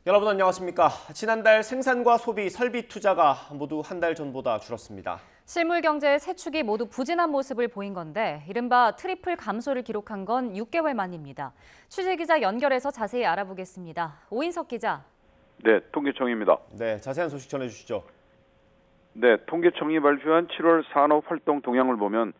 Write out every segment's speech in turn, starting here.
여러분 안녕하십니까. 지난달 생산과 소비, 설비 투자가 모두 한 달 전보다 줄었습니다. 실물 경제의 세 축이 모두 부진한 모습을 보인 건데 이른바 트리플 감소를 기록한 건 6개월 만입니다. 취재기자 연결해서 자세히 알아보겠습니다. 오인석 기자. 네, 통계청입니다. 네, 자세한 소식 전해주시죠. 네, 통계청이 발표한 7월 산업활동 동향을 보면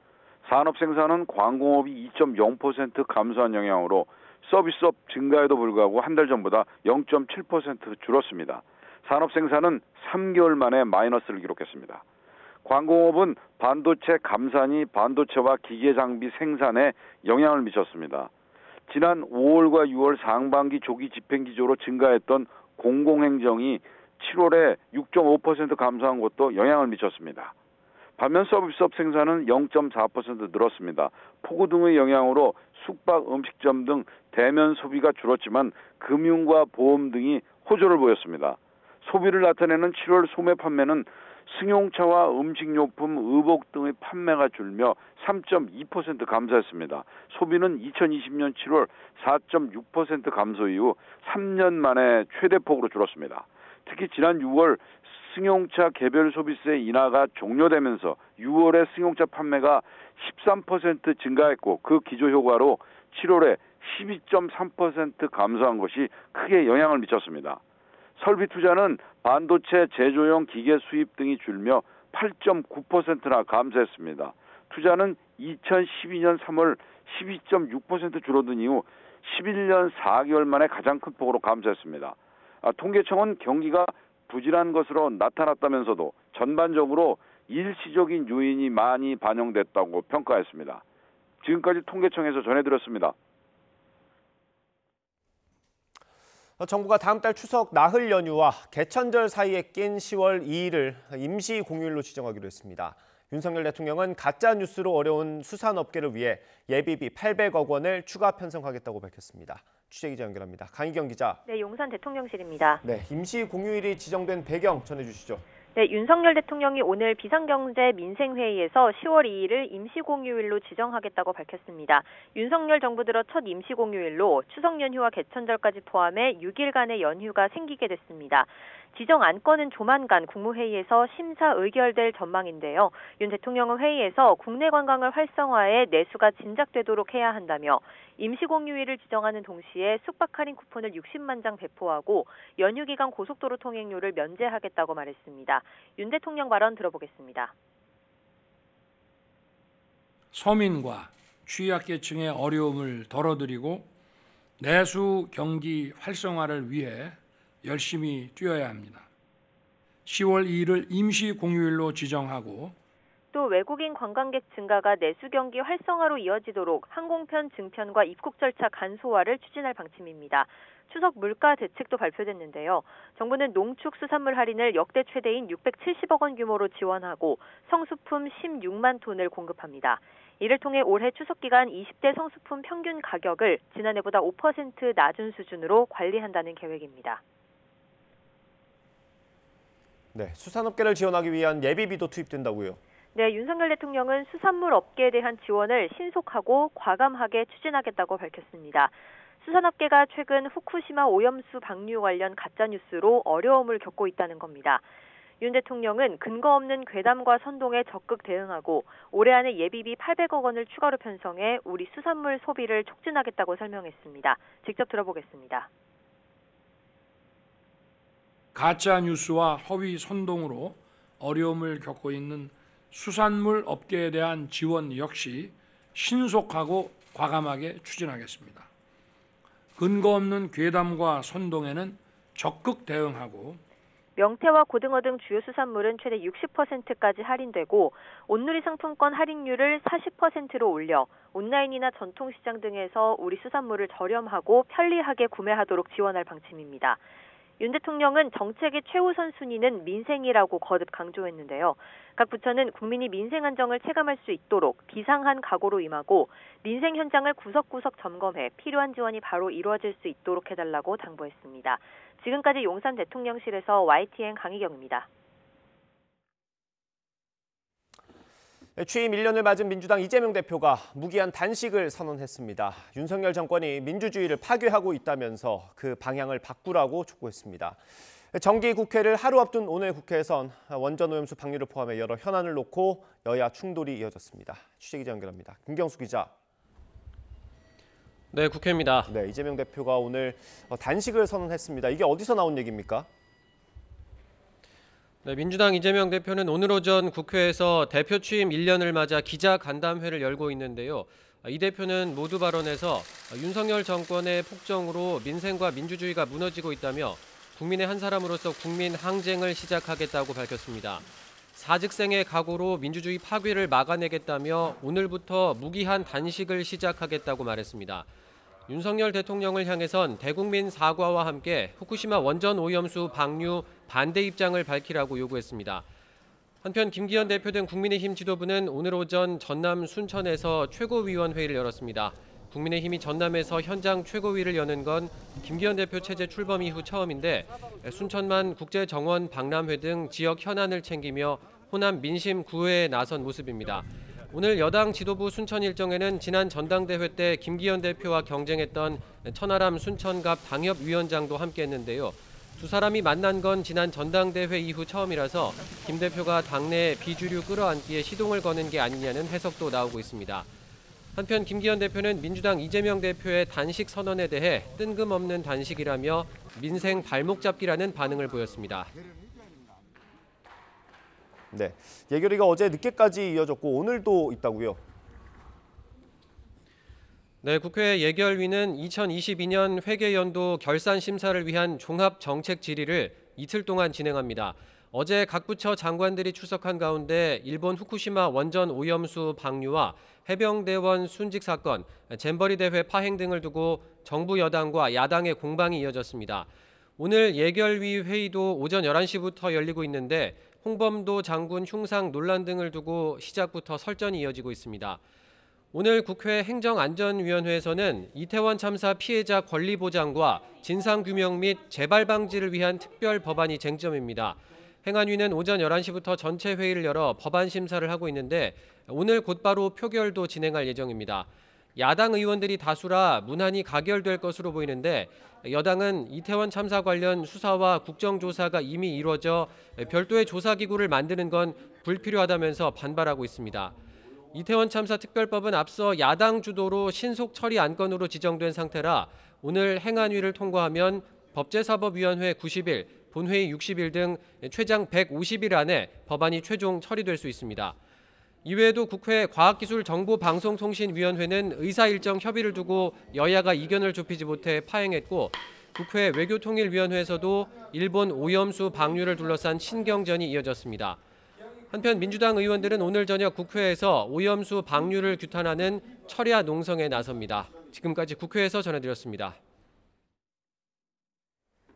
산업 생산은 광공업이 2.0% 감소한 영향으로 서비스업 증가에도 불구하고 한 달 전보다 0.7% 줄었습니다. 산업 생산은 3개월 만에 마이너스를 기록했습니다. 광공업은 반도체 감산이 반도체와 기계 장비 생산에 영향을 미쳤습니다. 지난 5월과 6월 상반기 조기 집행 기조로 증가했던 공공행정이 7월에 6.5% 감소한 것도 영향을 미쳤습니다. 반면 서비스업 생산은 0.4% 늘었습니다. 폭우 등의 영향으로 숙박, 음식점 등 대면 소비가 줄었지만 금융과 보험 등이 호조를 보였습니다. 소비를 나타내는 7월 소매 판매는 승용차와 음식료품, 의복 등의 판매가 줄며 3.2% 감소했습니다. 소비는 2020년 7월 4.6% 감소 이후 3년 만에 최대폭으로 줄었습니다. 특히 지난 6월 승용차 개별 소비세 인하가 종료되면서 6월에 승용차 판매가 13% 증가했고 그 기조 효과로 7월에 12.3% 감소한 것이 크게 영향을 미쳤습니다. 설비 투자는 반도체 제조용 기계 수입 등이 줄며 8.9%나 감소했습니다. 투자는 2012년 3월 12.6% 줄어든 이후 11년 4개월 만에 가장 큰 폭으로 감소했습니다. 통계청은 경기가 부진한 것으로 나타났다면서도 전반적으로 일시적인 요인이 많이 반영됐다고 평가했습니다. 지금까지 통계청에서 전해드렸습니다. 정부가 다음 달 추석 나흘 연휴와 개천절 사이에 낀 10월 2일을 임시 공휴일로 지정하기로 했습니다. 윤석열 대통령은 가짜 뉴스로 어려운 수산업계를 위해 예비비 800억 원을 추가 편성하겠다고 밝혔습니다. 취재기자 연결합니다. 강희경 기자. 네, 용산 대통령실입니다. 네, 임시 공휴일이 지정된 배경 전해주시죠. 네, 윤석열 대통령이 오늘 비상경제 민생회의에서 10월 2일을 임시공휴일로 지정하겠다고 밝혔습니다. 윤석열 정부 들어 첫 임시공휴일로 추석 연휴와 개천절까지 포함해 6일간의 연휴가 생기게 됐습니다. 지정 안건은 조만간 국무회의에서 심사 의결될 전망인데요. 윤 대통령은 회의에서 국내 관광을 활성화해 내수가 진작되도록 해야 한다며 임시공휴일을 지정하는 동시에 숙박 할인 쿠폰을 60만 장 배포하고 연휴 기간 고속도로 통행료를 면제하겠다고 말했습니다. 윤 대통령 발언 들어보겠습니다. 서민과 취약계층의 어려움을 덜어드리고 내수 경기 활성화를 위해 열심히 뛰어야 합니다. 10월 2일을 임시 공휴일로 지정하고 또 외국인 관광객 증가가 내수 경기 활성화로 이어지도록 항공편 증편과 입국 절차 간소화를 추진할 방침입니다. 추석 물가 대책도 발표됐는데요. 정부는 농축수산물 할인을 역대 최대인 670억 원 규모로 지원하고 성수품 16만 톤을 공급합니다. 이를 통해 올해 추석 기간 20대 성수품 평균 가격을 지난해보다 5% 낮은 수준으로 관리한다는 계획입니다. 네, 수산업계를 지원하기 위한 예비비도 투입된다고요. 네, 윤석열 대통령은 수산물 업계에 대한 지원을 신속하고 과감하게 추진하겠다고 밝혔습니다. 수산업계가 최근 후쿠시마 오염수 방류 관련 가짜뉴스로 어려움을 겪고 있다는 겁니다. 윤 대통령은 근거 없는 괴담과 선동에 적극 대응하고 올해 안에 예비비 800억 원을 추가로 편성해 우리 수산물 소비를 촉진하겠다고 설명했습니다. 직접 들어보겠습니다. 가짜 뉴스와 허위 선동으로 어려움을 겪고 있는 수산물 업계에 대한 지원 역시 신속하고 과감하게 추진하겠습니다. 근거 없는 괴담과 선동에는 적극 대응하고 명태와 고등어 등 주요 수산물은 최대 60%까지 할인되고 온누리 상품권 할인율을 40%로 올려 온라인이나 전통시장 등에서 우리 수산물을 저렴하고 편리하게 구매하도록 지원할 방침입니다. 윤 대통령은 정책의 최우선 순위는 민생이라고 거듭 강조했는데요. 각 부처는 국민이 민생 안정을 체감할 수 있도록 비상한 각오로 임하고 민생 현장을 구석구석 점검해 필요한 지원이 바로 이루어질 수 있도록 해달라고 당부했습니다. 지금까지 용산 대통령실에서 YTN 강희경입니다. 취임 1년을 맞은 민주당 이재명 대표가 무기한 단식을 선언했습니다. 윤석열 정권이 민주주의를 파괴하고 있다면서 그 방향을 바꾸라고 촉구했습니다. 정기 국회를 하루 앞둔 오늘 국회에선 원전 오염수 방류를 포함해 여러 현안을 놓고 여야 충돌이 이어졌습니다. 취재기자 연결합니다. 김경수 기자. 네, 국회입니다. 네, 이재명 대표가 오늘 단식을 선언했습니다. 이게 어디서 나온 얘기입니까? 네, 민주당 이재명 대표는 오늘 오전 국회에서 대표 취임 1년을 맞아 기자간담회를 열고 있는데요. 이 대표는 모두 발언에서 윤석열 정권의 폭정으로 민생과 민주주의가 무너지고 있다며 국민의 한 사람으로서 국민 항쟁을 시작하겠다고 밝혔습니다. 사직생의 각오로 민주주의 파괴를 막아내겠다며 오늘부터 무기한 단식을 시작하겠다고 말했습니다. 윤석열 대통령을 향해선 대국민 사과와 함께 후쿠시마 원전 오염수 방류 반대 입장을 밝히라고 요구했습니다. 한편 김기현 대표 등 국민의힘 지도부는 오늘 오전 전남 순천에서 최고위원회의를 열었습니다. 국민의힘이 전남에서 현장 최고위를 여는 건 김기현 대표 체제 출범 이후 처음인데 순천만 국제정원 박람회 등 지역 현안을 챙기며 호남 민심 구회에 나선 모습입니다. 오늘 여당 지도부 순천 일정에는 지난 전당대회 때 김기현 대표와 경쟁했던 천하람 순천갑 당협위원장도 함께했는데요. 두 사람이 만난 건 지난 전당대회 이후 처음이라서 김 대표가 당내 비주류 끌어안기에 시동을 거는 게 아니냐는 해석도 나오고 있습니다. 한편 김기현 대표는 민주당 이재명 대표의 단식 선언에 대해 뜬금없는 단식이라며 민생 발목 잡기라는 반응을 보였습니다. 네, 예결위가 어제 늦게까지 이어졌고 오늘도 있다고요? 네, 국회 예결위는 2022년 회계연도 결산 심사를 위한 종합정책 질의를 이틀 동안 진행합니다. 어제 각 부처 장관들이 출석한 가운데 일본 후쿠시마 원전 오염수 방류와 해병대원 순직 사건, 잼버리 대회 파행 등을 두고 정부 여당과 야당의 공방이 이어졌습니다. 오늘 예결위 회의도 오전 11시부터 열리고 있는데 홍범도 장군 흉상 논란 등을 두고 시작부터 설전이 이어지고 있습니다. 오늘 국회 행정안전위원회에서는 이태원 참사 피해자 권리 보장과 진상규명 및 재발 방지를 위한 특별 법안이 쟁점입니다. 행안위는 오전 11시부터 전체 회의를 열어 법안 심사를 하고 있는데 오늘 곧바로 표결도 진행할 예정입니다. 야당 의원들이 다수라 무난히 가결될 것으로 보이는데 여당은 이태원 참사 관련 수사와 국정조사가 이미 이루어져 별도의 조사기구를 만드는 건 불필요하다면서 반발하고 있습니다. 이태원 참사 특별법은 앞서 야당 주도로 신속 처리 안건으로 지정된 상태라 오늘 행안위를 통과하면 법제사법위원회 90일, 본회의 60일 등 최장 150일 안에 법안이 최종 처리될 수 있습니다. 이외에도 국회 과학기술정보방송통신위원회는 의사일정 협의를 두고 여야가 이견을 좁히지 못해 파행했고 국회 외교통일위원회에서도 일본 오염수 방류를 둘러싼 신경전이 이어졌습니다. 한편 민주당 의원들은 오늘 저녁 국회에서 오염수 방류를 규탄하는 철야 농성에 나섭니다. 지금까지 국회에서 전해드렸습니다.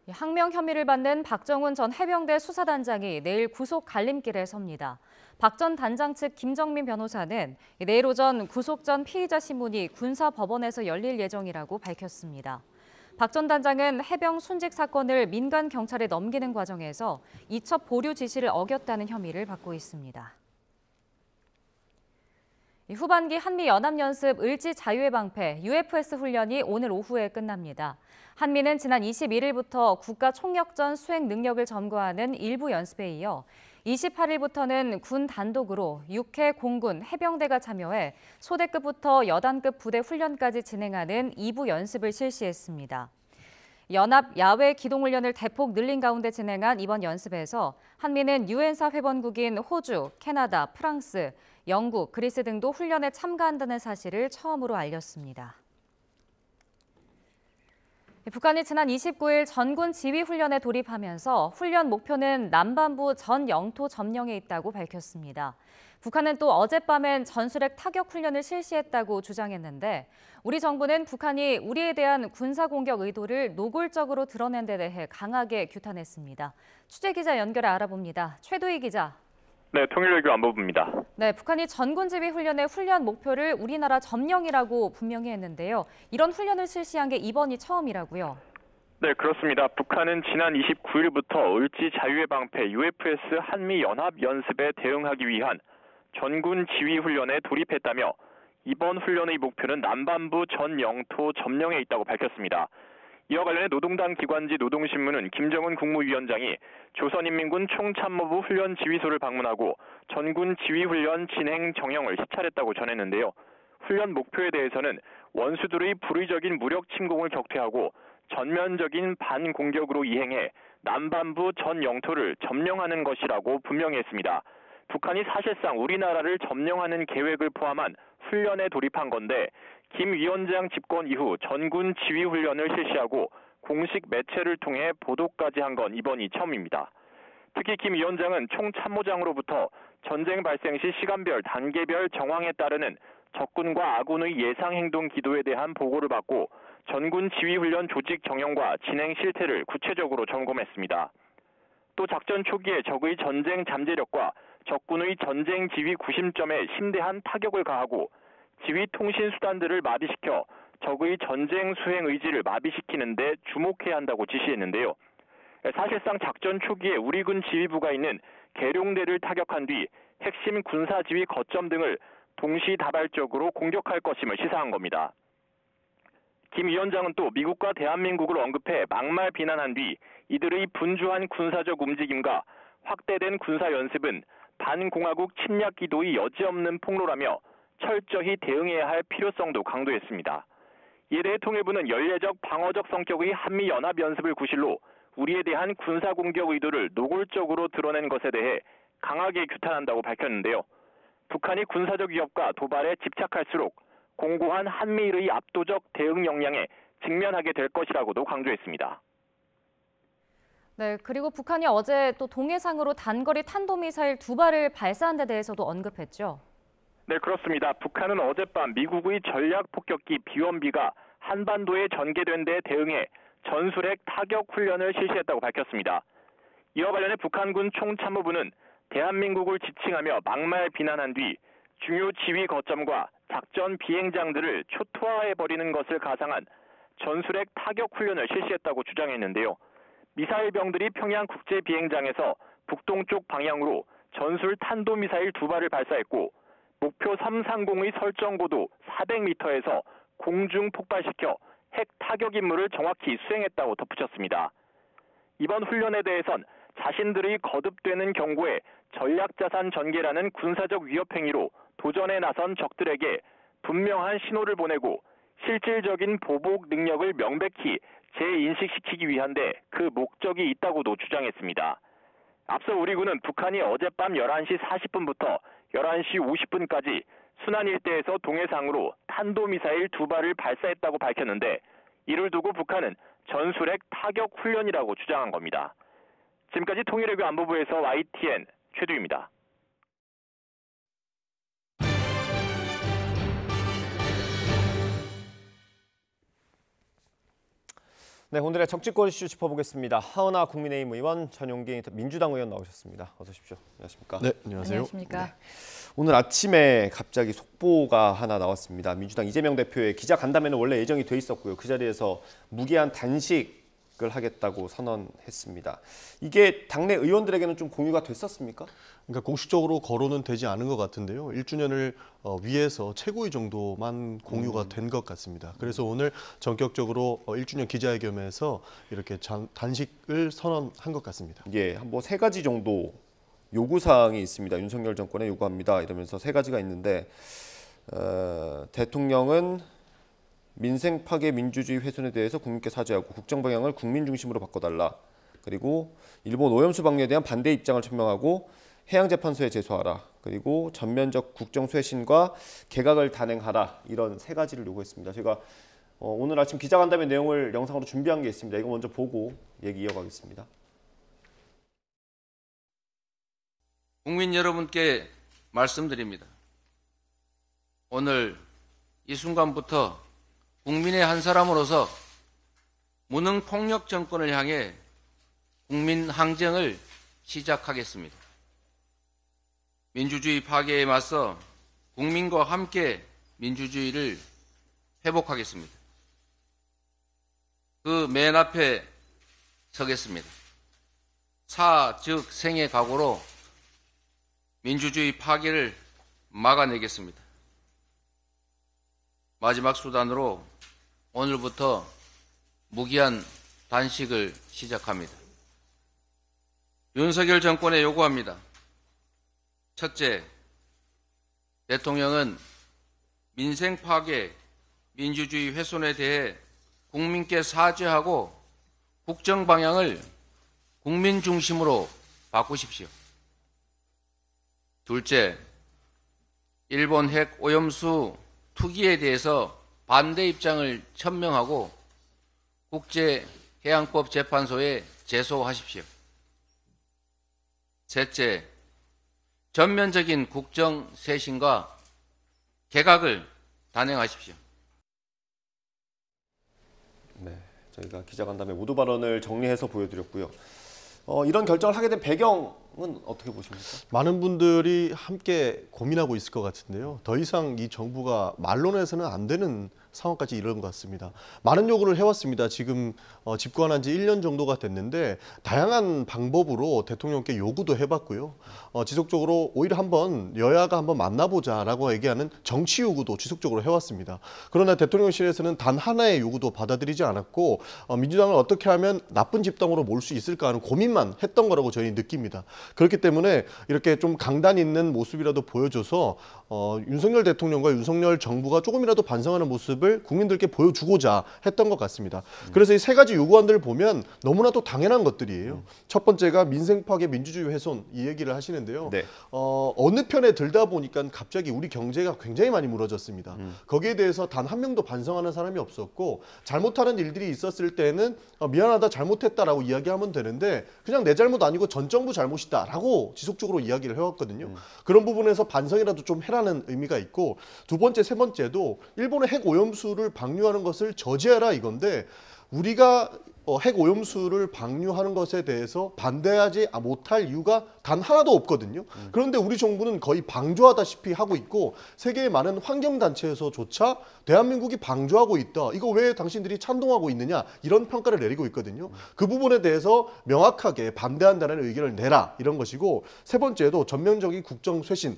항명 혐의를 받는 박정훈 전 해병대 수사단장이 내일 구속 갈림길에 섭니다. 박 전 단장 측 김정민 변호사는 내일 오전 구속 전 피의자 신문이 군사법원에서 열릴 예정이라고 밝혔습니다. 박 전 단장은 해병 순직 사건을 민간 경찰에 넘기는 과정에서 이첩 보류 지시를 어겼다는 혐의를 받고 있습니다. 후반기 한미연합연습 을지 자유의 방패 UFS 훈련이 오늘 오후에 끝납니다. 한미는 지난 21일부터 국가총력전 수행 능력을 점거하는 일부 연습에 이어 28일부터는 군 단독으로 육해, 공군, 해병대가 참여해 소대급부터 여단급 부대 훈련까지 진행하는 2부 연습을 실시했습니다. 연합 야외 기동훈련을 대폭 늘린 가운데 진행한 이번 연습에서 한미는 유엔사 회원국인 호주, 캐나다, 프랑스, 영국, 그리스 등도 훈련에 참가한다는 사실을 처음으로 알렸습니다. 북한이 지난 29일 전군 지휘훈련에 돌입하면서 훈련 목표는 남반부 전 영토 점령에 있다고 밝혔습니다. 북한은 또 어젯밤엔 전술핵 타격 훈련을 실시했다고 주장했는데 우리 정부는 북한이 우리에 대한 군사공격 의도를 노골적으로 드러낸 데 대해 강하게 규탄했습니다. 취재기자 연결해 알아봅니다. 최도희 기자. 네, 통일외교 안보부입니다. 네, 북한이 전군지휘훈련의 훈련 목표를 우리나라 점령이라고 분명히 했는데요. 이런 훈련을 실시한 게 이번이 처음이라고요. 네, 그렇습니다. 북한은 지난 29일부터 을지 자유의 방패 UFS 한미 연합 연습에 대응하기 위한 전군 지휘 훈련에 돌입했다며 이번 훈련의 목표는 남반부 전 영토 점령에 있다고 밝혔습니다. 이와 관련해 노동당 기관지 노동신문은 김정은 국무위원장이 조선인민군 총참모부 훈련지휘소를 방문하고 전군 지휘훈련 진행 정형을 시찰했다고 전했는데요. 훈련 목표에 대해서는 원수들의 불의적인 무력 침공을 격퇴하고 전면적인 반공격으로 이행해 남반부 전 영토를 점령하는 것이라고 분명히 했습니다. 북한이 사실상 우리나라를 점령하는 계획을 포함한 훈련에 돌입한 건데 김 위원장 집권 이후 전군 지휘 훈련을 실시하고 공식 매체를 통해 보도까지 한 건 이번이 처음입니다. 특히 김 위원장은 총참모장으로부터 전쟁 발생 시 시간별, 단계별 정황에 따르는 적군과 아군의 예상 행동 기도에 대한 보고를 받고 전군 지휘 훈련 조직 정형과 진행 실태를 구체적으로 점검했습니다. 또 작전 초기에 적의 전쟁 잠재력과 적군의 전쟁 지휘 구심점에 심대한 타격을 가하고 지휘 통신 수단들을 마비시켜 적의 전쟁 수행 의지를 마비시키는 데 주목해야 한다고 지시했는데요. 사실상 작전 초기에 우리 군 지휘부가 있는 계룡대를 타격한 뒤 핵심 군사 지휘 거점 등을 동시다발적으로 공격할 것임을 시사한 겁니다. 김 위원장은 또 미국과 대한민국을 언급해 막말 비난한 뒤 이들의 분주한 군사적 움직임과 확대된 군사 연습은 반공화국 침략 기도의 여지없는 폭로라며 철저히 대응해야 할 필요성도 강조했습니다. 이에 대해 통일부는 연례적 방어적 성격의 한미연합연습을 구실로 우리에 대한 군사공격 의도를 노골적으로 드러낸 것에 대해 강하게 규탄한다고 밝혔는데요. 북한이 군사적 위협과 도발에 집착할수록 공고한 한미일의 압도적 대응 역량에 직면하게 될 것이라고도 강조했습니다. 네, 그리고 북한이 어제 또 동해상으로 단거리 탄도미사일 2발을 발사한 데 대해서도 언급했죠. 네, 그렇습니다. 북한은 어젯밤 미국의 전략폭격기 B-1B가 한반도에 전개된 데 대응해 전술핵 타격 훈련을 실시했다고 밝혔습니다. 이와 관련해 북한군 총참모부는 대한민국을 지칭하며 막말 비난한 뒤 중요 지휘 거점과 작전 비행장들을 초토화해버리는 것을 가상한 전술핵 타격 훈련을 실시했다고 주장했는데요. 미사일병들이 평양 국제비행장에서 북동쪽 방향으로 전술 탄도미사일 2발을 발사했고 목표 330의 설정 고도 400m에서 공중 폭발시켜 핵 타격 임무를 정확히 수행했다고 덧붙였습니다. 이번 훈련에 대해선 자신들의 거듭되는 경고에 전략자산 전개라는 군사적 위협 행위로 도전에 나선 적들에게 분명한 신호를 보내고 실질적인 보복 능력을 명백히 재인식시키기 위한데 그 목적이 있다고도 주장했습니다. 앞서 우리 군은 북한이 어젯밤 11시 40분부터 11시 50분까지 순안 일대에서 동해상으로 탄도미사일 2발을 발사했다고 밝혔는데 이를 두고 북한은 전술핵 타격 훈련이라고 주장한 겁니다. 지금까지 통일외교 안보부에서 YTN 최두입니다. 네, 오늘의 정치권 이슈 짚어보겠습니다. 하은아 국민의힘 의원, 전용기 민주당 의원 나오셨습니다. 어서 오십시오. 안녕하십니까? 네, 안녕하세요. 안녕하십니까? 네. 오늘 아침에 갑자기 속보가 하나 나왔습니다. 민주당 이재명 대표의 기자 간담회는 원래 예정이 돼 있었고요. 그 자리에서 무기한 단식을 하겠다고 선언했습니다. 이게 당내 의원들에게는 좀 공유가 됐었습니까? 그러니까 공식적으로 거론은 되지 않은 것 같은데요. 1주년을 위해서 최고위 정도만 공유가 된 것 같습니다. 그래서 오늘 전격적으로 1주년 기자회견에서 이렇게 단식을 선언한 것 같습니다. 예, 뭐 3가지 정도 요구사항이 있습니다. 윤석열 정권에 요구합니다. 이러면서 3가지가 있는데 대통령은 민생 파괴 민주주의 훼손에 대해서 국민께 사죄하고 국정 방향을 국민 중심으로 바꿔달라. 그리고 일본 오염수 방류에 대한 반대 입장을 천명하고 해양재판소에 제소하라. 그리고 전면적 국정 쇄신과 개각을 단행하라. 이런 3가지를 요구했습니다. 제가 오늘 아침 기자간담회 내용을 영상으로 준비한 게 있습니다. 이거 먼저 보고 얘기 이어가겠습니다. 국민 여러분께 말씀드립니다. 오늘 이 순간부터 국민의 한 사람으로서 무능 폭력 정권을 향해 국민 항쟁을 시작하겠습니다. 민주주의 파괴에 맞서 국민과 함께 민주주의를 회복하겠습니다. 그 맨 앞에 서겠습니다. 사, 즉 생의 각오로 민주주의 파괴를 막아내겠습니다. 마지막 수단으로 오늘부터 무기한 단식을 시작합니다. 윤석열 정권에 요구합니다. 첫째, 대통령은 민생 파괴, 민주주의 훼손에 대해 국민께 사죄하고 국정 방향을 국민 중심으로 바꾸십시오. 둘째, 일본 핵 오염수 투기에 대해서 반대 입장을 천명하고 국제해양법재판소에 제소하십시오. 셋째, 전면적인 국정 쇄신과 개각을 단행하십시오. 네, 저희가 기자간담회 모두 발언을 정리해서 보여드렸고요. 이런 결정을 하게 된 배경은 어떻게 보십니까? 많은 분들이 함께 고민하고 있을 것 같은데요. 더 이상 이 정부가 말로내서는 안 되는 상황까지 이른 것 같습니다. 많은 요구를 해왔습니다. 지금 집권한 지 1년 정도가 됐는데 다양한 방법으로 대통령께 요구도 해봤고요. 지속적으로 오히려 한번 여야가 한번 만나보자라고 얘기하는 정치 요구도 지속적으로 해왔습니다. 그러나 대통령실에서는 단 하나의 요구도 받아들이지 않았고 민주당을 어떻게 하면 나쁜 집단으로 몰 수 있을까 하는 고민만 했던 거라고 저희 느낍니다. 그렇기 때문에 이렇게 좀 강단 있는 모습이라도 보여줘서 윤석열 대통령과 윤석열 정부가 조금이라도 반성하는 모습을 국민들께 보여주고자 했던 것 같습니다. 그래서 이 세 가지 요구안들을 보면 너무나도 당연한 것들이에요. 첫 번째가 민생 파괴, 민주주의 훼손 이 얘기를 하시는데요. 네. 어느 편에 들다 보니까 갑자기 우리 경제가 굉장히 많이 무너졌습니다. 거기에 대해서 단 한 명도 반성하는 사람이 없었고 잘못하는 일들이 있었을 때는 미안하다, 잘못했다라고 이야기하면 되는데 그냥 내 잘못 아니고 전 정부 잘못이다라고 지속적으로 이야기를 해왔거든요. 그런 부분에서 반성이라도 좀 해라는 의미가 있고 두 번째, 세 번째도 일본의 핵 오염수를 방류하는 것을 저지해라 이건데 우리가 핵 오염수를 방류하는 것에 대해서 반대하지 못할 이유가 단 하나도 없거든요. 그런데 우리 정부는 거의 방조하다시피 하고 있고 세계의 많은 환경단체에서조차 대한민국이 방조하고 있다. 이거 왜 당신들이 찬동하고 있느냐 이런 평가를 내리고 있거든요. 그 부분에 대해서 명확하게 반대한다는 의견을 내라 이런 것이고 세 번째도 전면적인 국정 쇄신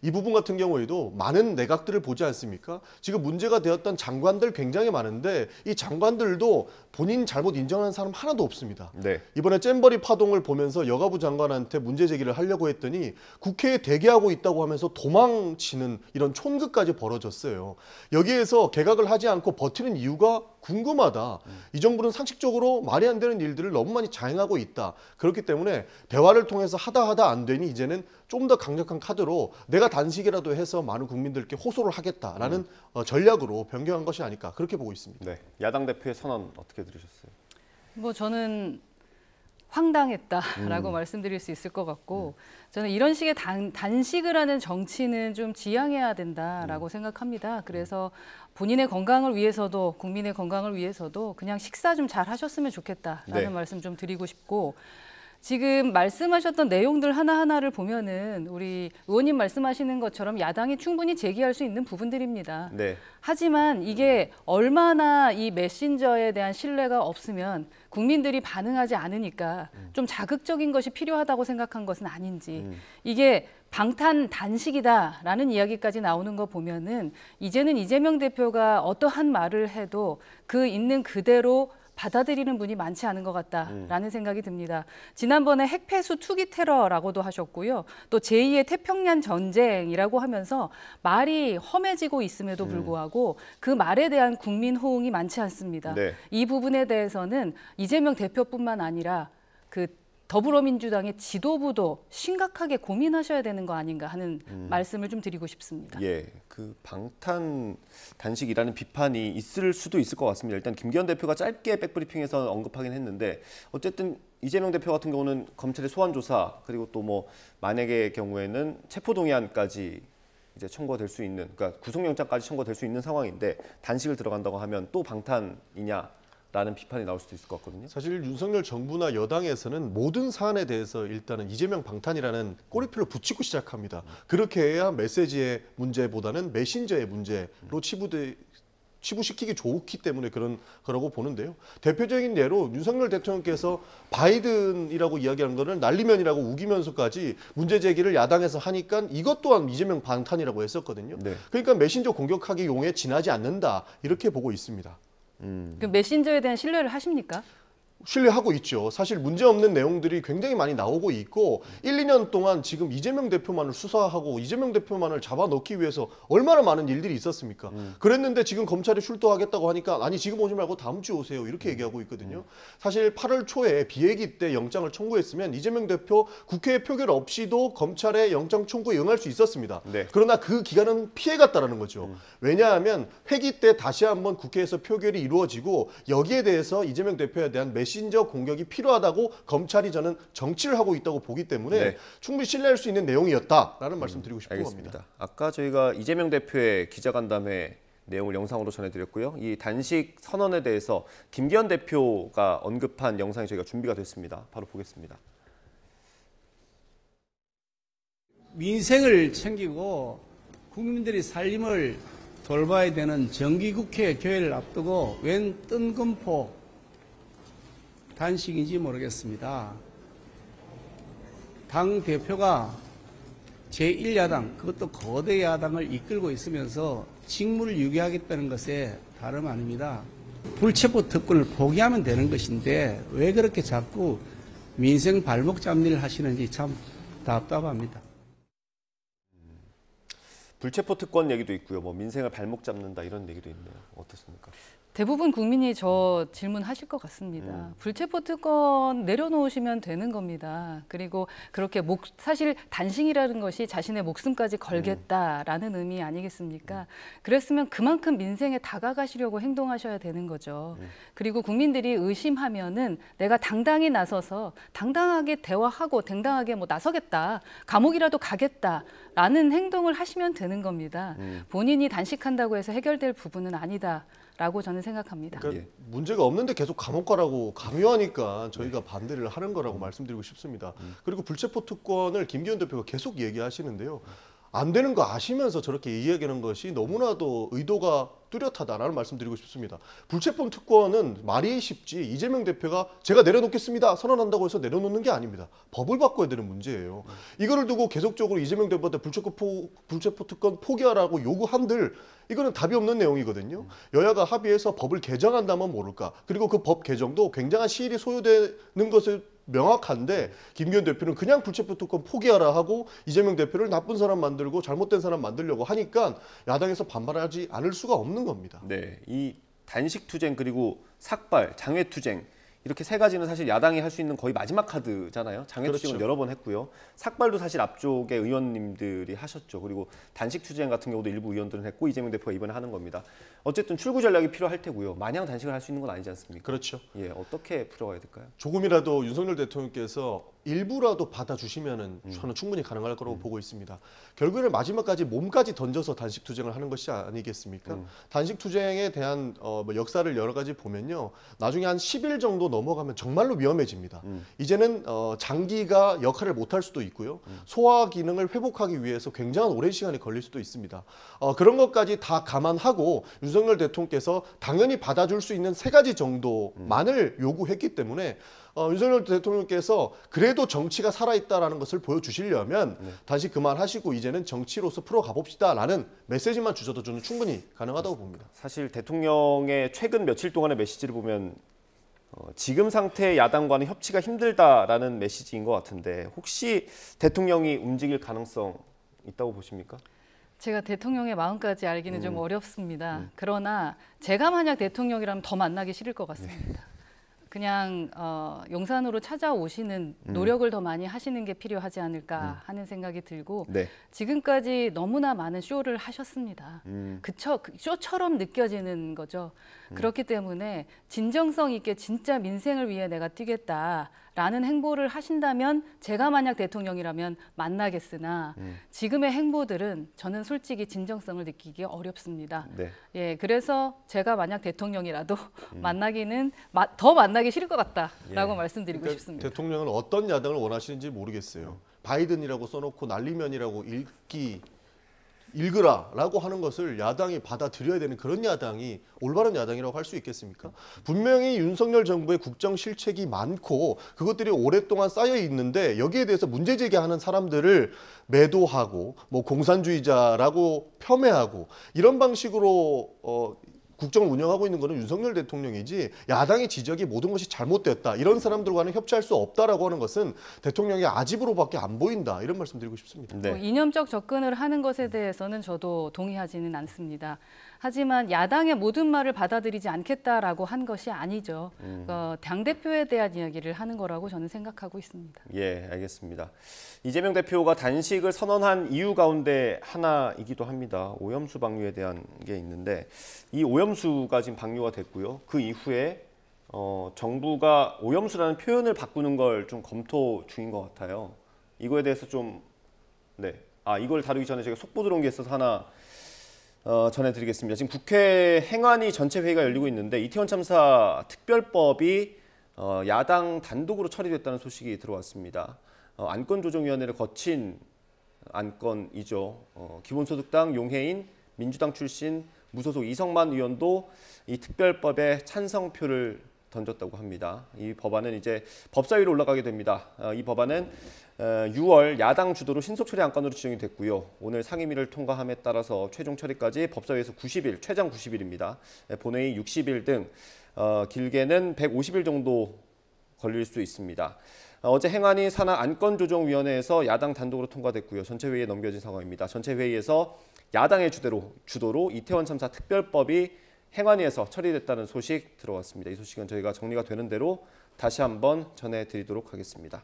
이 부분 같은 경우에도 많은 내각들을 보지 않습니까? 지금 문제가 되었던 장관들 굉장히 많은데 이 장관들도 본인 잘못 인정하는 사람 하나도 없습니다. 네. 이번에 잼버리 파동을 보면서 여가부 장관한테 문제 제기를 하려고 했더니 국회에 대기하고 있다고 하면서 도망치는 이런 촌극까지 벌어졌어요. 여기에서 개각을 하지 않고 버티는 이유가 궁금하다. 이 정부는 상식적으로 말이 안 되는 일들을 너무 많이 자행하고 있다. 그렇기 때문에 대화를 통해서 하다 안 되니 이제는 좀 더 강력한 카드로 내가 단식이라도 해서 많은 국민들께 호소를 하겠다라는 전략으로 변경한 것이 아닐까 그렇게 보고 있습니다. 네, 야당 대표의 선언 어떻게 들으셨어요? 뭐 저는 황당했다라고 말씀드릴 수 있을 것 같고 저는 이런 식의 단식을 하는 정치는 좀 지양해야 된다라고 생각합니다. 그래서 본인의 건강을 위해서도 국민의 건강을 위해서도 그냥 식사 좀 잘 하셨으면 좋겠다라는 네. 말씀 좀 드리고 싶고 지금 말씀하셨던 내용들 하나하나를 보면은 우리 의원님 말씀하시는 것처럼 야당이 충분히 제기할 수 있는 부분들입니다. 네. 하지만 이게 얼마나 이 메신저에 대한 신뢰가 없으면 국민들이 반응하지 않으니까 좀 자극적인 것이 필요하다고 생각한 것은 아닌지 이게 방탄 단식이다라는 이야기까지 나오는 거 보면은 이제는 이재명 대표가 어떠한 말을 해도 그 있는 그대로 받아들이는 분이 많지 않은 것 같다라는 생각이 듭니다. 지난번에 핵폐수 투기 테러라고도 하셨고요. 또 제2의 태평양 전쟁이라고 하면서 말이 험해지고 있음에도 불구하고 그 말에 대한 국민 호응이 많지 않습니다. 네. 이 부분에 대해서는 이재명 대표뿐만 아니라 그 더불어민주당의 지도부도 심각하게 고민하셔야 되는 거 아닌가 하는 말씀을 좀 드리고 싶습니다. 예, 그 방탄 단식이라는 비판이 있을 수도 있을 것 같습니다. 일단 김기현 대표가 짧게 백브리핑에서 언급하긴 했는데 어쨌든 이재명 대표 같은 경우는 검찰의 소환 조사 그리고 또 뭐 만약의 경우에는 체포동의안까지 이제 청구가 될 수 있는 그러니까 구속영장까지 청구가 될 수 있는 상황인데 단식을 들어간다고 하면 또 방탄이냐? 라는 비판이 나올 수도 있을 것 같거든요. 사실 윤석열 정부나 여당에서는 모든 사안에 대해서 일단은 이재명 방탄이라는 꼬리표를 붙이고 시작합니다. 그렇게 해야 메시지의 문제보다는 메신저의 문제로 치부시키기 좋기 때문에 그러고 보는데요. 대표적인 예로 윤석열 대통령께서 바이든이라고 이야기하는 거를 난리면이라고 우기면서까지 문제 제기를 야당에서 하니까 이것 또한 이재명 방탄이라고 했었거든요. 네. 그러니까 메신저 공격하기 용에 지나지 않는다 이렇게 보고 있습니다. 그 메신저에 대한 신뢰를 하십니까? 신뢰하고 있죠. 사실 문제없는 내용들이 굉장히 많이 나오고 있고 1, 2년 동안 지금 이재명 대표만을 수사하고 이재명 대표만을 잡아넣기 위해서 얼마나 많은 일들이 있었습니까? 그랬는데 지금 검찰이 출두하겠다고 하니까 아니 지금 오지 말고 다음 주에 오세요. 이렇게 얘기하고 있거든요. 사실 8월 초에 비회기 때 영장을 청구했으면 이재명 대표 국회 표결 없이도 검찰의 영장 청구에 응할 수 있었습니다. 네. 그러나 그 기간은 피해갔다라는 거죠. 왜냐하면 회기 때 다시 한번 국회에서 표결이 이루어지고 여기에 대해서 이재명 대표에 대한 메신저 공격이 필요하다고 검찰이 저는 정치를 하고 있다고 보기 때문에 네. 충분히 신뢰할 수 있는 내용이었다라는 말씀 드리고 싶은 알겠습니다. 겁니다. 아까 저희가 이재명 대표의 기자간담회 내용을 영상으로 전해드렸고요. 이 단식 선언에 대해서 김기현 대표가 언급한 영상이 저희가 준비가 됐습니다. 바로 보겠습니다. 민생을 챙기고 국민들의 살림을 돌봐야 되는 정기국회 교회를 앞두고 웬 뜬금포 단식인지 모르겠습니다. 당 대표가 제1야당, 그것도 거대 야당을 이끌고 있으면서 직무를 유기하겠다는 것에 다름 아닙니다. 불체포 특권을 포기하면 되는 것인데 왜 그렇게 자꾸 민생 발목 잡는 일을 하시는지 참 답답합니다. 불체포 특권 얘기도 있고요. 뭐 민생을 발목 잡는다 이런 얘기도 있네요. 어떻습니까? 대부분 국민이 저 질문하실 것 같습니다. 불체포 특권 내려놓으시면 되는 겁니다. 그리고 그렇게 사실 단식이라는 것이 자신의 목숨까지 걸겠다라는 의미 아니겠습니까? 그랬으면 그만큼 민생에 다가가시려고 행동하셔야 되는 거죠. 그리고 국민들이 의심하면은 내가 당당히 나서서 당당하게 대화하고 당당하게 뭐 나서겠다, 감옥이라도 가겠다라는 행동을 하시면 되는 겁니다. 본인이 단식한다고 해서 해결될 부분은 아니다. 라고 저는 생각합니다. 그러니까 문제가 없는데 계속 감옥 가라고 강요하니까 저희가 반대를 하는 거라고 말씀드리고 싶습니다. 그리고 불체포 특권을 김기현 대표가 계속 얘기하시는데요. 안 되는 거 아시면서 저렇게 이야기하는 것이 너무나도 의도가 뚜렷하다라는 말씀드리고 싶습니다. 불체포 특권은 말이 쉽지 이재명 대표가 제가 내려놓겠습니다 선언한다고 해서 내려놓는 게 아닙니다. 법을 바꿔야 되는 문제예요. 이거를 두고 계속적으로 이재명 대표한테 불체포 특권 포기하라고 요구한들 이거는 답이 없는 내용이거든요. 여야가 합의해서 법을 개정한다면 모를까. 그리고 그 법 개정도 굉장한 시일이 소요되는 것을 명확한데 김기현 대표는 그냥 불체포 특권 포기하라 하고 이재명 대표를 나쁜 사람 만들고 잘못된 사람 만들려고 하니까 야당에서 반발하지 않을 수가 없는 겁니다. 네, 이 단식 투쟁 그리고 삭발, 장외 투쟁 이렇게 세 가지는 사실 야당이 할 수 있는 거의 마지막 카드잖아요. 장외 투쟁은 여러 번 했고요. 삭발도 사실 앞쪽에 의원님들이 하셨죠. 그리고 단식 투쟁 같은 경우도 일부 의원들은 했고 이재명 대표가 이번에 하는 겁니다. 어쨌든 출구 전략이 필요할 테고요. 마냥 단식을 할 수 있는 건 아니지 않습니까? 그렇죠. 예, 어떻게 풀어가야 될까요? 조금이라도 윤석열 대통령께서 일부라도 받아주시면은 저는 충분히 가능할 거라고 보고 있습니다. 결국에는 마지막까지 몸까지 던져서 단식 투쟁을 하는 것이 아니겠습니까? 단식 투쟁에 대한 역사를 여러 가지 보면요. 나중에 한 10일 정도 넘어가면 정말로 위험해집니다. 이제는 장기가 역할을 못할 수도 있고요. 소화 기능을 회복하기 위해서 굉장한 오랜 시간이 걸릴 수도 있습니다. 그런 것까지 다 감안하고 윤석열 대통령께서 당연히 받아줄 수 있는 3가지 정도만을 요구했기 때문에 윤석열 대통령께서 그래도 정치가 살아있다라는 것을 보여주시려면 다시 그만하시고 이제는 정치로서 풀어가봅시다라는 메시지만 주셔도 저는 충분히 가능하다고 봅니다. 사실 대통령의 최근 며칠 동안의 메시지를 보면 지금 상태의 야당과는 협치가 힘들다라는 메시지인 것 같은데 혹시 대통령이 움직일 가능성 있다고 보십니까? 제가 대통령의 마음까지 알기는 좀 어렵습니다. 그러나 제가 만약 대통령이라면 더 만나기 싫을 것 같습니다. 그냥 용산으로 찾아오시는 노력을 더 많이 하시는 게 필요하지 않을까 하는 생각이 들고 네. 지금까지 너무나 많은 쇼를 하셨습니다. 그쵸? 쇼처럼 느껴지는 거죠. 그렇기 때문에 진정성 있게 진짜 민생을 위해 내가 뛰겠다라는 행보를 하신다면 제가 만약 대통령이라면 만나겠으나 지금의 행보들은 저는 솔직히 진정성을 느끼기 어렵습니다. 네. 예, 그래서 제가 만약 대통령이라도 만나기는 더 만나기 싫을 것 같다라고 말씀드리고 싶습니다. 대통령은 어떤 야당을 원하시는지 모르겠어요. 바이든이라고 써놓고 난리면이라고 읽기 읽으라라고 하는 것을 야당이 받아들여야 되는 그런 야당이 올바른 야당이라고 할 수 있겠습니까? 분명히 윤석열 정부의 국정 실책이 많고 그것들이 오랫동안 쌓여 있는데 여기에 대해서 문제 제기하는 사람들을 매도하고 뭐 공산주의자라고 폄훼하고 이런 방식으로 국정을 운영하고 있는 것은 윤석열 대통령이지 야당의 지적이 모든 것이 잘못됐다. 이런 사람들과는 협치할 수 없다라고 하는 것은 대통령의 아집으로밖에 안 보인다. 이런 말씀 드리고 싶습니다. 네. 이념적 접근을 하는 것에 대해서는 저도 동의하지는 않습니다. 하지만 야당의 모든 말을 받아들이지 않겠다라고 한 것이 아니죠. 당대표에 대한 이야기를 하는 거라고 저는 생각하고 있습니다. 예, 알겠습니다. 이재명 대표가 단식을 선언한 이유 가운데 하나이기도 합니다. 오염수 방류에 대한 게 있는데 이 오염수가 지금 방류가 됐고요. 그 이후에 정부가 오염수라는 표현을 바꾸는 걸 좀 검토 중인 것 같아요. 이거에 대해서 좀 이걸 다루기 전에 제가 속보 들어온 게 있어서 하나 전해드리겠습니다. 지금 국회 행안위 전체 회의가 열리고 있는데 이태원 참사 특별법이 야당 단독으로 처리됐다는 소식이 들어왔습니다. 안건조정위원회를 거친 안건이죠. 기본소득당 용해인 민주당 출신 무소속 이성만 의원도 이 특별법에 찬성표를 던졌다고 합니다. 이 법안은 이제 법사위로 올라가게 됩니다. 이 법안은 6월 야당 주도로 신속 처리 안건으로 지정이 됐고요. 오늘 상임위를 통과함에 따라서 최종 처리까지 법사위에서 90일, 최장 90일입니다. 본회의 60일 등 길게는 150일 정도 걸릴 수 있습니다. 어제 행안위 산하 안건조정위원회에서 야당 단독으로 통과됐고요. 전체 회의에 넘겨진 상황입니다. 전체 회의에서 야당의 주도로 이태원 참사 특별법이 행안위에서 처리됐다는 소식 들어왔습니다. 이 소식은 저희가 정리가 되는 대로 다시 한번 전해드리도록 하겠습니다.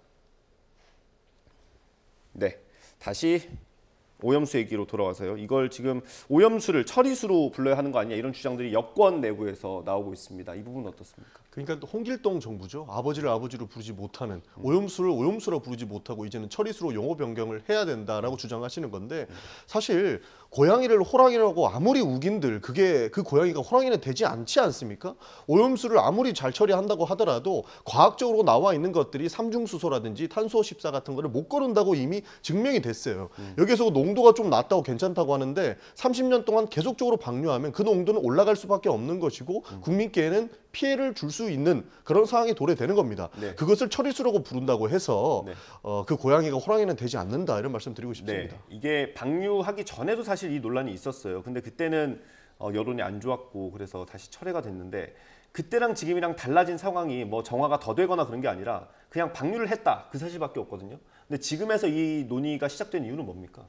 네, 다시 오염수 얘기로 돌아와서요. 이걸 지금 오염수를 처리수로 불러야 하는 거 아니냐 이런 주장들이 여권 내부에서 나오고 있습니다. 이 부분은 어떻습니까? 그러니까 홍길동 정부죠. 아버지를 아버지로 부르지 못하는 오염수를 오염수로 부르지 못하고 이제는 처리수로 용어 변경을 해야 된다라고 주장하시는 건데 사실 고양이를 호랑이라고 아무리 우긴들 그 고양이가 호랑이는 되지 않지 않습니까? 오염수를 아무리 잘 처리한다고 하더라도 과학적으로 나와 있는 것들이 삼중수소라든지 탄소14 같은 거를 못 거른다고 이미 증명이 됐어요. 여기서 농도가 좀 낮다고 괜찮다고 하는데 30년 동안 계속적으로 방류하면 그 농도는 올라갈 수밖에 없는 것이고 국민께는 피해를 줄 수 있는 그런 상황이 도래되는 겁니다. 네. 그것을 처리수라고 부른다고 해서 그 고양이가 호랑이는 되지 않는다 이런 말씀 드리고 싶습니다. 네. 이게 방류하기 전에도 사실 이 논란이 있었어요. 근데 그때는 여론이 안 좋았고 그래서 다시 철회가 됐는데 그때랑 지금이랑 달라진 상황이 뭐 정화가 더 되거나 그런 게 아니라 그냥 방류를 했다 그 사실밖에 없거든요. 근데 지금에서 이 논의가 시작된 이유는 뭡니까?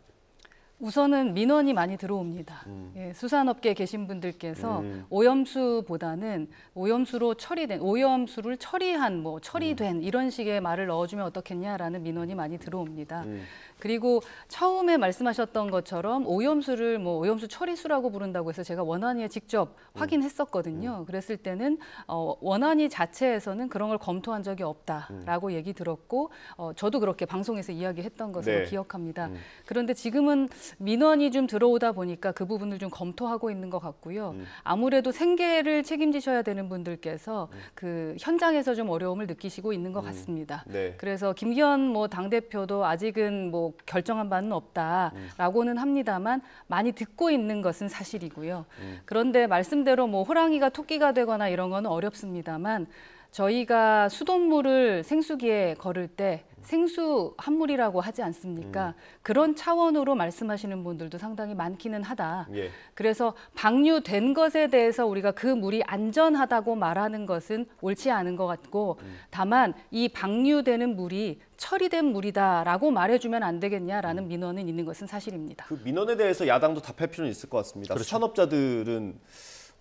우선은 민원이 많이 들어옵니다. 예, 수산업계에 계신 분들께서 오염수보다는 오염수로 처리된, 오염수를 처리한, 처리된 이런 식의 말을 넣어주면 어떻겠냐라는 민원이 많이 들어옵니다. 그리고 처음에 말씀하셨던 것처럼 오염수를 오염수 처리수라고 부른다고 해서 제가 원안위에 직접 확인했었거든요. 그랬을 때는 원안위 자체에서는 그런 걸 검토한 적이 없다라고 얘기 들었고 저도 그렇게 방송에서 이야기했던 것으로 기억합니다. 그런데 지금은 민원이 좀 들어오다 보니까 그 부분을 좀 검토하고 있는 것 같고요. 아무래도 생계를 책임지셔야 되는 분들께서 그 현장에서 좀 어려움을 느끼시고 있는 것 같습니다. 네. 그래서 김기현 당대표도 아직은 결정한 바는 없다라고는 합니다만 많이 듣고 있는 것은 사실이고요. 그런데 말씀대로 호랑이가 토끼가 되거나 이런 건 어렵습니다만 저희가 수돗물을 생수기에 걸을 때 생수 함물이라고 하지 않습니까? 그런 차원으로 말씀하시는 분들도 상당히 많기는 하다. 예. 그래서 방류된 것에 대해서 우리가 그 물이 안전하다고 말하는 것은 옳지 않은 것 같고 다만 이 방류되는 물이 처리된 물이다라고 말해주면 안 되겠냐라는 민원은 있는 것은 사실입니다. 그 민원에 대해서 야당도 답할 필요는 있을 것 같습니다. 그렇죠. 수산업자들은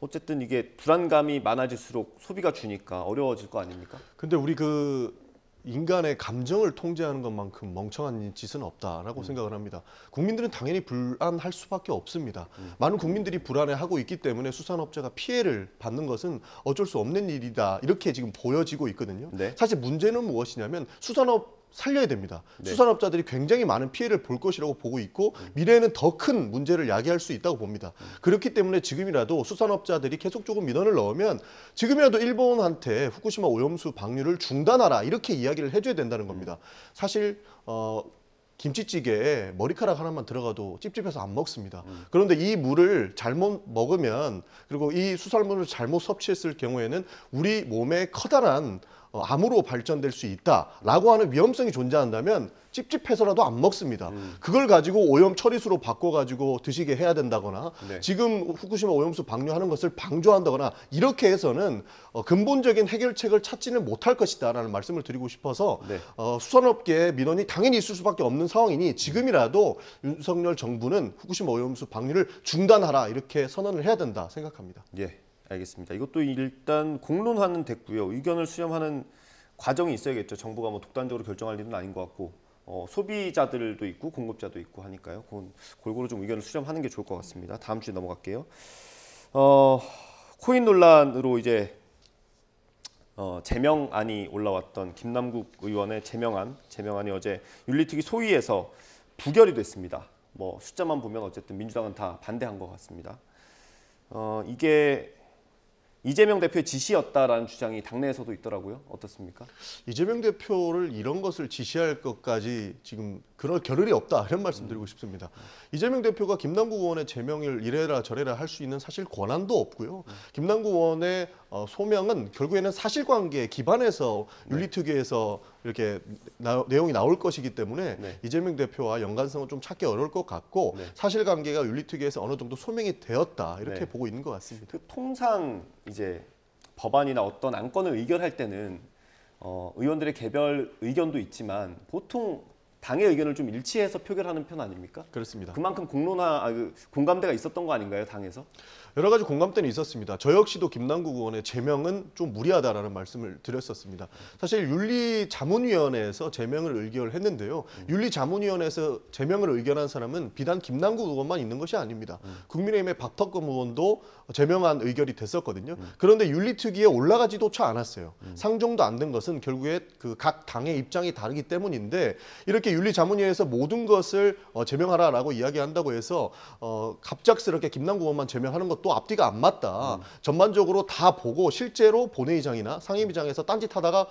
어쨌든 이게 불안감이 많아질수록 소비가 주니까 어려워질 거 아닙니까? 근데 우리 인간의 감정을 통제하는 것만큼 멍청한 짓은 없다라고 생각을 합니다. 국민들은 당연히 불안할 수밖에 없습니다. 많은 국민들이 불안해하고 있기 때문에 수산업자가 피해를 받는 것은 어쩔 수 없는 일이다. 이렇게 지금 보여지고 있거든요. 네. 사실 문제는 무엇이냐면 수산업 살려야 됩니다. 네. 수산업자들이 굉장히 많은 피해를 볼 것이라고 보고 있고 미래에는 더 큰 문제를 야기할 수 있다고 봅니다. 그렇기 때문에 지금이라도 수산업자들이 계속적으로 민원을 넣으면 지금이라도 일본한테 후쿠시마 오염수 방류를 중단하라 이렇게 이야기를 해줘야 된다는 겁니다. 사실 김치찌개에 머리카락 하나만 들어가도 찝찝해서 안 먹습니다. 그런데 이 물을 잘못 먹으면, 그리고 이 수산물을 잘못 섭취했을 경우에는 우리 몸에 커다란 암으로 발전될 수 있다라고 하는 위험성이 존재한다면 찝찝해서라도 안 먹습니다. 그걸 가지고 오염 처리수로 바꿔가지고 드시게 해야 된다거나 네. 지금 후쿠시마 오염수 방류하는 것을 방조한다거나 이렇게 해서는 근본적인 해결책을 찾지는 못할 것이다라는 말씀을 드리고 싶어서 네. 수산업계의 민원이 당연히 있을 수밖에 없는 상황이니 지금이라도 윤석열 정부는 후쿠시마 오염수 방류를 중단하라 이렇게 선언을 해야 된다 생각합니다. 예, 알겠습니다. 이것도 일단 공론화는 됐고요. 의견을 수렴하는 과정이 있어야겠죠. 정부가 뭐 독단적으로 결정할 일은 아닌 것 같고 소비자들도 있고 공급자도 있고 하니까요. 그건 골고루 좀 의견을 수렴하는 게 좋을 것 같습니다. 다음 주에 넘어갈게요. 코인 논란으로 이제 제명안이 올라왔던 김남국 의원의 제명안이 어제 윤리특위 소위에서 부결이 됐습니다. 뭐 숫자만 보면 어쨌든 민주당은 다 반대한 것 같습니다. 이게 이재명 대표의 지시였다라는 주장이 당내에서도 있더라고요. 어떻습니까? 이재명 대표를 이런 것을 지시할 것까지 지금 그럴 겨를이 없다 이런 말씀드리고 싶습니다. 이재명 대표가 김남국 의원의 제명을 이래라 저래라 할 수 있는 사실 권한도 없고요. 김남국 의원의 소명은 결국에는 사실관계에 기반해서 윤리특위에서 이렇게 내용이 나올 것이기 때문에 이재명 대표와 연관성은 좀 찾기 어려울 것 같고 사실관계가 윤리특위에서 어느 정도 소명이 되었다 이렇게 보고 있는 것 같습니다. 그 통상 이제 법안이나 어떤 안건을 의결할 때는 의원들의 개별 의견도 있지만 보통 당의 의견을 좀 일치해서 표결하는 편 아닙니까? 그렇습니다. 그만큼 공감대가 있었던 거 아닌가요, 당에서? 여러 가지 공감대는 있었습니다. 저 역시도 김남국 의원의 제명은 좀 무리하다라는 말씀을 드렸었습니다. 사실 윤리자문위원회에서 제명을 의결했는데요. 윤리자문위원회에서 제명을 의결한 사람은 비단 김남국 의원만 있는 것이 아닙니다. 국민의힘의 박덕흠 의원도 제명안 의결이 됐었거든요. 그런데 윤리특위에 올라가지도차 않았어요. 상정도 안 된 것은 결국에 그 각 당의 입장이 다르기 때문인데 이렇게 윤리자문위에서 모든 것을 제명하라라고 이야기한다고 해서 갑작스럽게 김남국 의원만 제명하는 것도 앞뒤가 안 맞다. 전반적으로 다 보고 실제로 본회의장이나 상임위장에서 딴짓하다가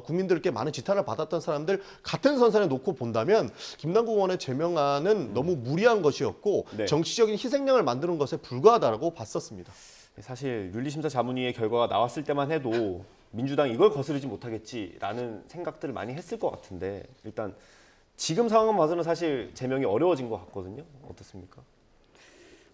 국민들께 많은 지탄을 받았던 사람들 같은 선상에 놓고 본다면 김남국 의원의 제명안은 너무 무리한 것이었고 정치적인 희생양을 만드는 것에 불과하다고 봤었습니다. 사실 윤리심사 자문위의 결과가 나왔을 때만 해도 민주당이 이걸 거스르지 못하겠지라는 생각들을 많이 했을 것 같은데 일단 지금 상황만 봐서는 사실 제명이 어려워진 것 같거든요. 어떻습니까?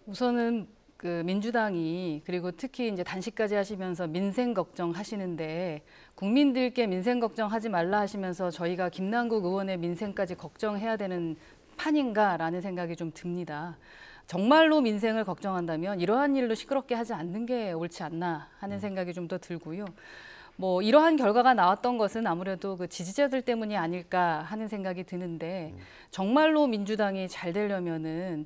우선은 그 민주당이 그리고 특히 이제 단식까지 하시면서 민생 걱정하시는데 국민들께 민생 걱정하지 말라 하시면서 저희가 김남국 의원의 민생까지 걱정해야 되는 판인가라는 생각이 좀 듭니다. 정말로 민생을 걱정한다면 이러한 일로 시끄럽게 하지 않는 게 옳지 않나 하는 생각이 좀 더 들고요. 뭐 이러한 결과가 나왔던 것은 아무래도 그 지지자들 때문이 아닐까 하는 생각이 드는데 정말로 민주당이 잘 되려면은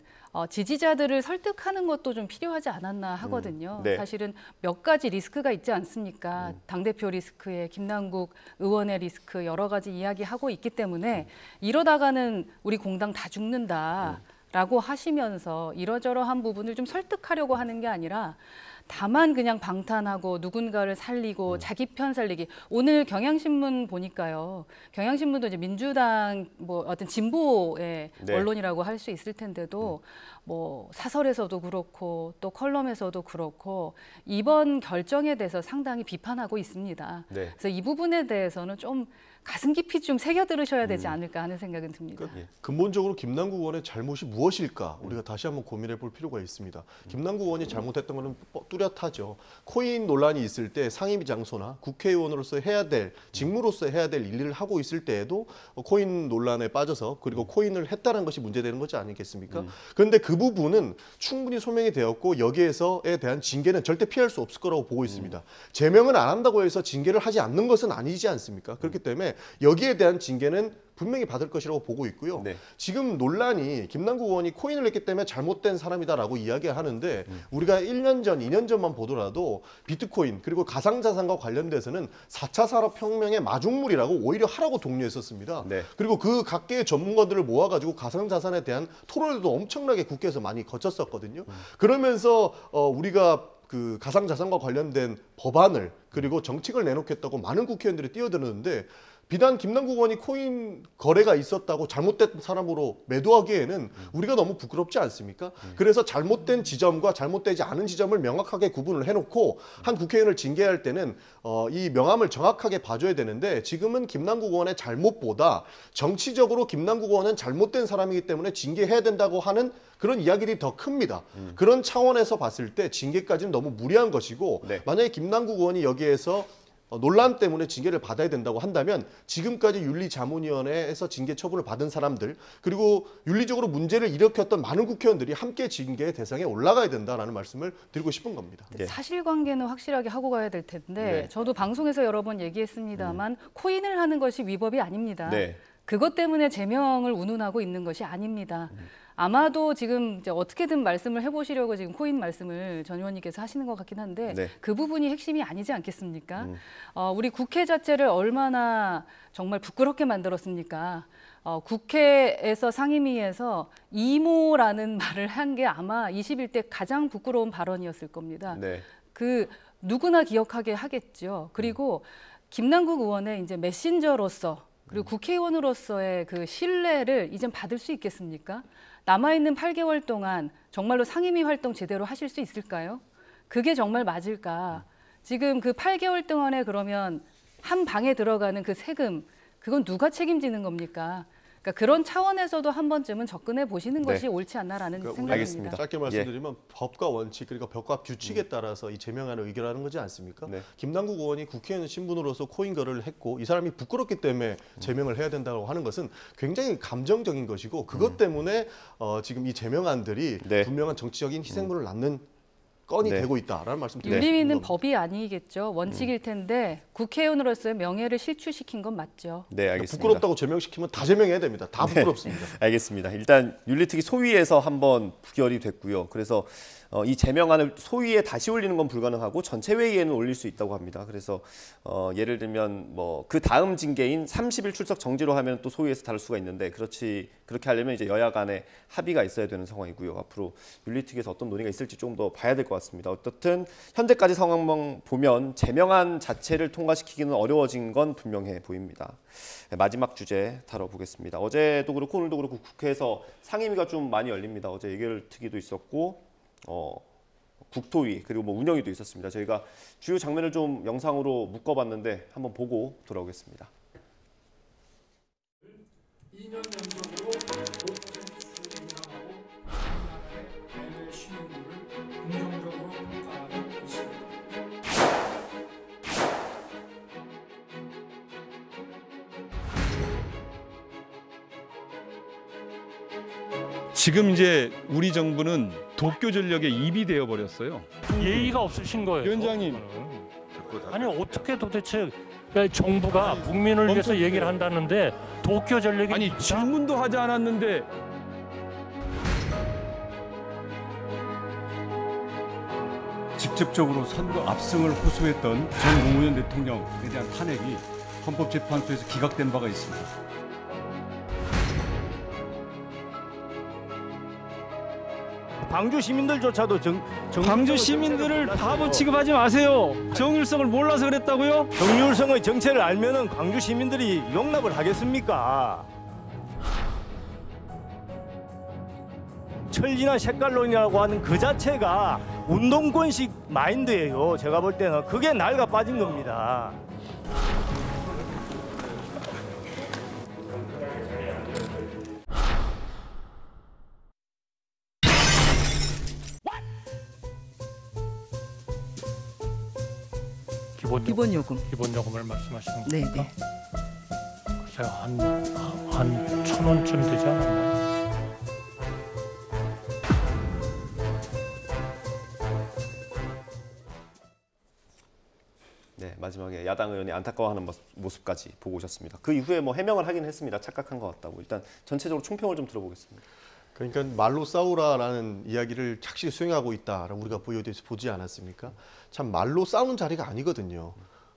지지자들을 설득하는 것도 좀 필요하지 않았나 하거든요. 사실은 몇 가지 리스크가 있지 않습니까? 당대표 리스크에 김남국 의원의 리스크 여러 가지 이야기하고 있기 때문에 이러다가는 우리 공당 다 죽는다. 라고 하시면서 이러저러한 부분을 좀 설득하려고 하는 게 아니라 다만 그냥 방탄하고 누군가를 살리고 자기 편 살리기. 오늘 경향신문 보니까요. 경향신문도 이제 민주당 뭐 어떤 진보의 언론이라고 할 수 있을 텐데도 뭐 사설에서도 그렇고 또 컬럼에서도 그렇고 이번 결정에 대해서 상당히 비판하고 있습니다. 그래서 이 부분에 대해서는 좀 가슴 깊이 좀 새겨 들으셔야 되지 않을까 하는 생각은 듭니다. 근본적으로 김남국 의원의 잘못이 무엇일까 우리가 다시 한번 고민해 볼 필요가 있습니다. 김남국 의원이 잘못했던 것은 뚜렷하죠. 코인 논란이 있을 때 상임위 장소나 국회의원으로서 해야 될 직무로서 해야 될 일을 하고 있을 때에도 코인 논란에 빠져서 그리고 코인을 했다는 것이 문제되는 것이 아니겠습니까? 그런데 그 부분은 충분히 소명이 되었고 여기에서에 대한 징계는 절대 피할 수 없을 거라고 보고 있습니다. 제명을 안 한다고 해서 징계를 하지 않는 것은 아니지 않습니까? 그렇기 때문에 여기에 대한 징계는 분명히 받을 것이라고 보고 있고요. 지금 논란이 김남국 의원이 코인을 했기 때문에 잘못된 사람이다라고 이야기하는데 우리가 1년 전, 2년 전만 보더라도 비트코인 그리고 가상자산과 관련돼서는 4차 산업혁명의 마중물이라고 오히려 하라고 독려했었습니다. 그리고 그 각계의 전문가들을 모아가지고 가상자산에 대한 토론회도 엄청나게 국회에서 많이 거쳤었거든요. 그러면서 우리가 그 가상자산과 관련된 법안을 그리고 정책을 내놓겠다고 많은 국회의원들이 뛰어드는데 비단 김남국 의원이 코인 거래가 있었다고 잘못된 사람으로 매도하기에는 우리가 너무 부끄럽지 않습니까? 그래서 잘못된 지점과 잘못되지 않은 지점을 명확하게 구분을 해놓고 한 국회의원을 징계할 때는 이 명함을 정확하게 봐줘야 되는데 지금은 김남국 의원의 잘못보다 정치적으로 김남국 의원은 잘못된 사람이기 때문에 징계해야 된다고 하는 그런 이야기들이 더 큽니다. 그런 차원에서 봤을 때 징계까지는 너무 무리한 것이고 네. 만약에 김남국 의원이 여기에서 논란 때문에 징계를 받아야 된다고 한다면 지금까지 윤리자문위원회에서 징계 처분을 받은 사람들 그리고 윤리적으로 문제를 일으켰던 많은 국회의원들이 함께 징계의 대상에 올라가야 된다라는 말씀을 드리고 싶은 겁니다. 네. 사실관계는 확실하게 하고 가야 될 텐데 네. 저도 방송에서 여러 번 얘기했습니다만 코인을 하는 것이 위법이 아닙니다. 네. 그것 때문에 제명을 운운하고 있는 것이 아닙니다. 아마도 지금 이제 어떻게든 말씀을 해보시려고 지금 코인 말씀을 전 의원님께서 하시는 것 같긴 한데 네. 그 부분이 핵심이 아니지 않겠습니까? 우리 국회 자체를 얼마나 정말 부끄럽게 만들었습니까? 국회에서 상임위에서 이모라는 말을 한 게 아마 21대 가장 부끄러운 발언이었을 겁니다. 네. 그 누구나 기억하게 하겠죠. 그리고 김남국 의원의 이제 메신저로서 그리고 국회의원으로서의 그 신뢰를 이젠 받을 수 있겠습니까? 남아있는 8개월 동안 정말로 상임위 활동 제대로 하실 수 있을까요? 그게 정말 맞을까? 지금 그 8개월 동안에 그러면 한 방에 들어가는 그 세금, 그건 누가 책임지는 겁니까? 그러니까 그런 차원에서도 한 번쯤은 접근해 보시는 네. 것이 옳지 않나라는 생각입니다. 알겠습니다. 짧게 말씀드리면 법과 원칙 그리고 법과 규칙에 따라서 이 제명안을 의결하는 거지 않습니까? 네. 김남국 의원이 국회의원 신분으로서 코인 거래를 했고 이 사람이 부끄럽기 때문에 제명을 해야 된다고 하는 것은 굉장히 감정적인 것이고 그것 때문에 지금 이 제명안들이 네. 분명한 정치적인 희생물을 낳는 건이 네. 되고 있다라는 말씀 드리고 윤리위는 싶습니다. 법이 아니겠죠. 원칙일 텐데 국회의원으로서의 명예를 실추시킨 건 맞죠. 네, 알겠습니다. 부끄럽다고 제명시키면 다 제명해야 됩니다. 다 부끄럽습니다. 알겠습니다. 일단 윤리특위 소위에서 한번 부결이 됐고요. 그래서 이 제명안을 소위에 다시 올리는 건 불가능하고 전체 회의에는 올릴 수 있다고 합니다. 그래서 예를 들면 뭐 그 다음 징계인 30일 출석 정지로 하면 또 소위에서 다룰 수가 있는데 그렇게 하려면 이제 여야 간에 합의가 있어야 되는 상황이고요. 앞으로 윤리특위에서 어떤 논의가 있을지 조금 더 봐야 될 것 같습니다. 어떻든 현재까지 상황만 보면 제명안 자체를 통과시키기는 어려워진 건 분명해 보입니다. 마지막 주제 다뤄보겠습니다. 어제도 그렇고 오늘도 그렇고 국회에서 상임위가 좀 많이 열립니다. 어제 예결특위도 있었고 국토위 그리고 뭐 운영위도 있었습니다. 저희가 주요 장면을 좀 영상으로 묶어봤는데 한번 보고 돌아오겠습니다. 2년 연속으로 독재 수준을 인정하고 우리나라의 대외 시민들을 긍정적으로 평가하고 있습니다. 지금 이제 우리 정부는 도쿄 전력의 입이 되어 버렸어요. 예의가 없으신 거예요. 위원장님. 아니 어떻게 도대체 정부가 국민을 위해서 얘기를 한다는데 도쿄 전력이 아니 질문도 하지 않았는데 직접적으로 선거 압승을 호소했던 전 노무현 대통령에 대한 탄핵이 헌법재판소에서 기각된 바가 있습니다. 광주 시민들조차도 광주 시민들을 바보 취급하지 마세요. 정율성을 몰라서 그랬다고요? 정율성의 정체를 알면은 광주 시민들이 용납을 하겠습니까? 천리나 색깔론이라고 하는 그 자체가 운동권식 마인드예요. 제가 볼 때는 그게 낡아 빠진 겁니다. 기본 요금을 말씀하시는 겁니까? 네네. 글쎄요, 한 1,000원쯤 되지 않았나요? 네, 마지막에 야당 의원이 안타까워하는 모습까지 보고 오셨습니다. 그 이후에 뭐 해명을 하긴 했습니다. 착각한 것 같다고. 일단 전체적으로 총평을 좀 들어보겠습니다. 그러니까 말로 싸우라라는 이야기를 착실히 수행하고 있다라고 우리가 보여드려서 보지 않았습니까? 참 말로 싸우는 자리가 아니거든요.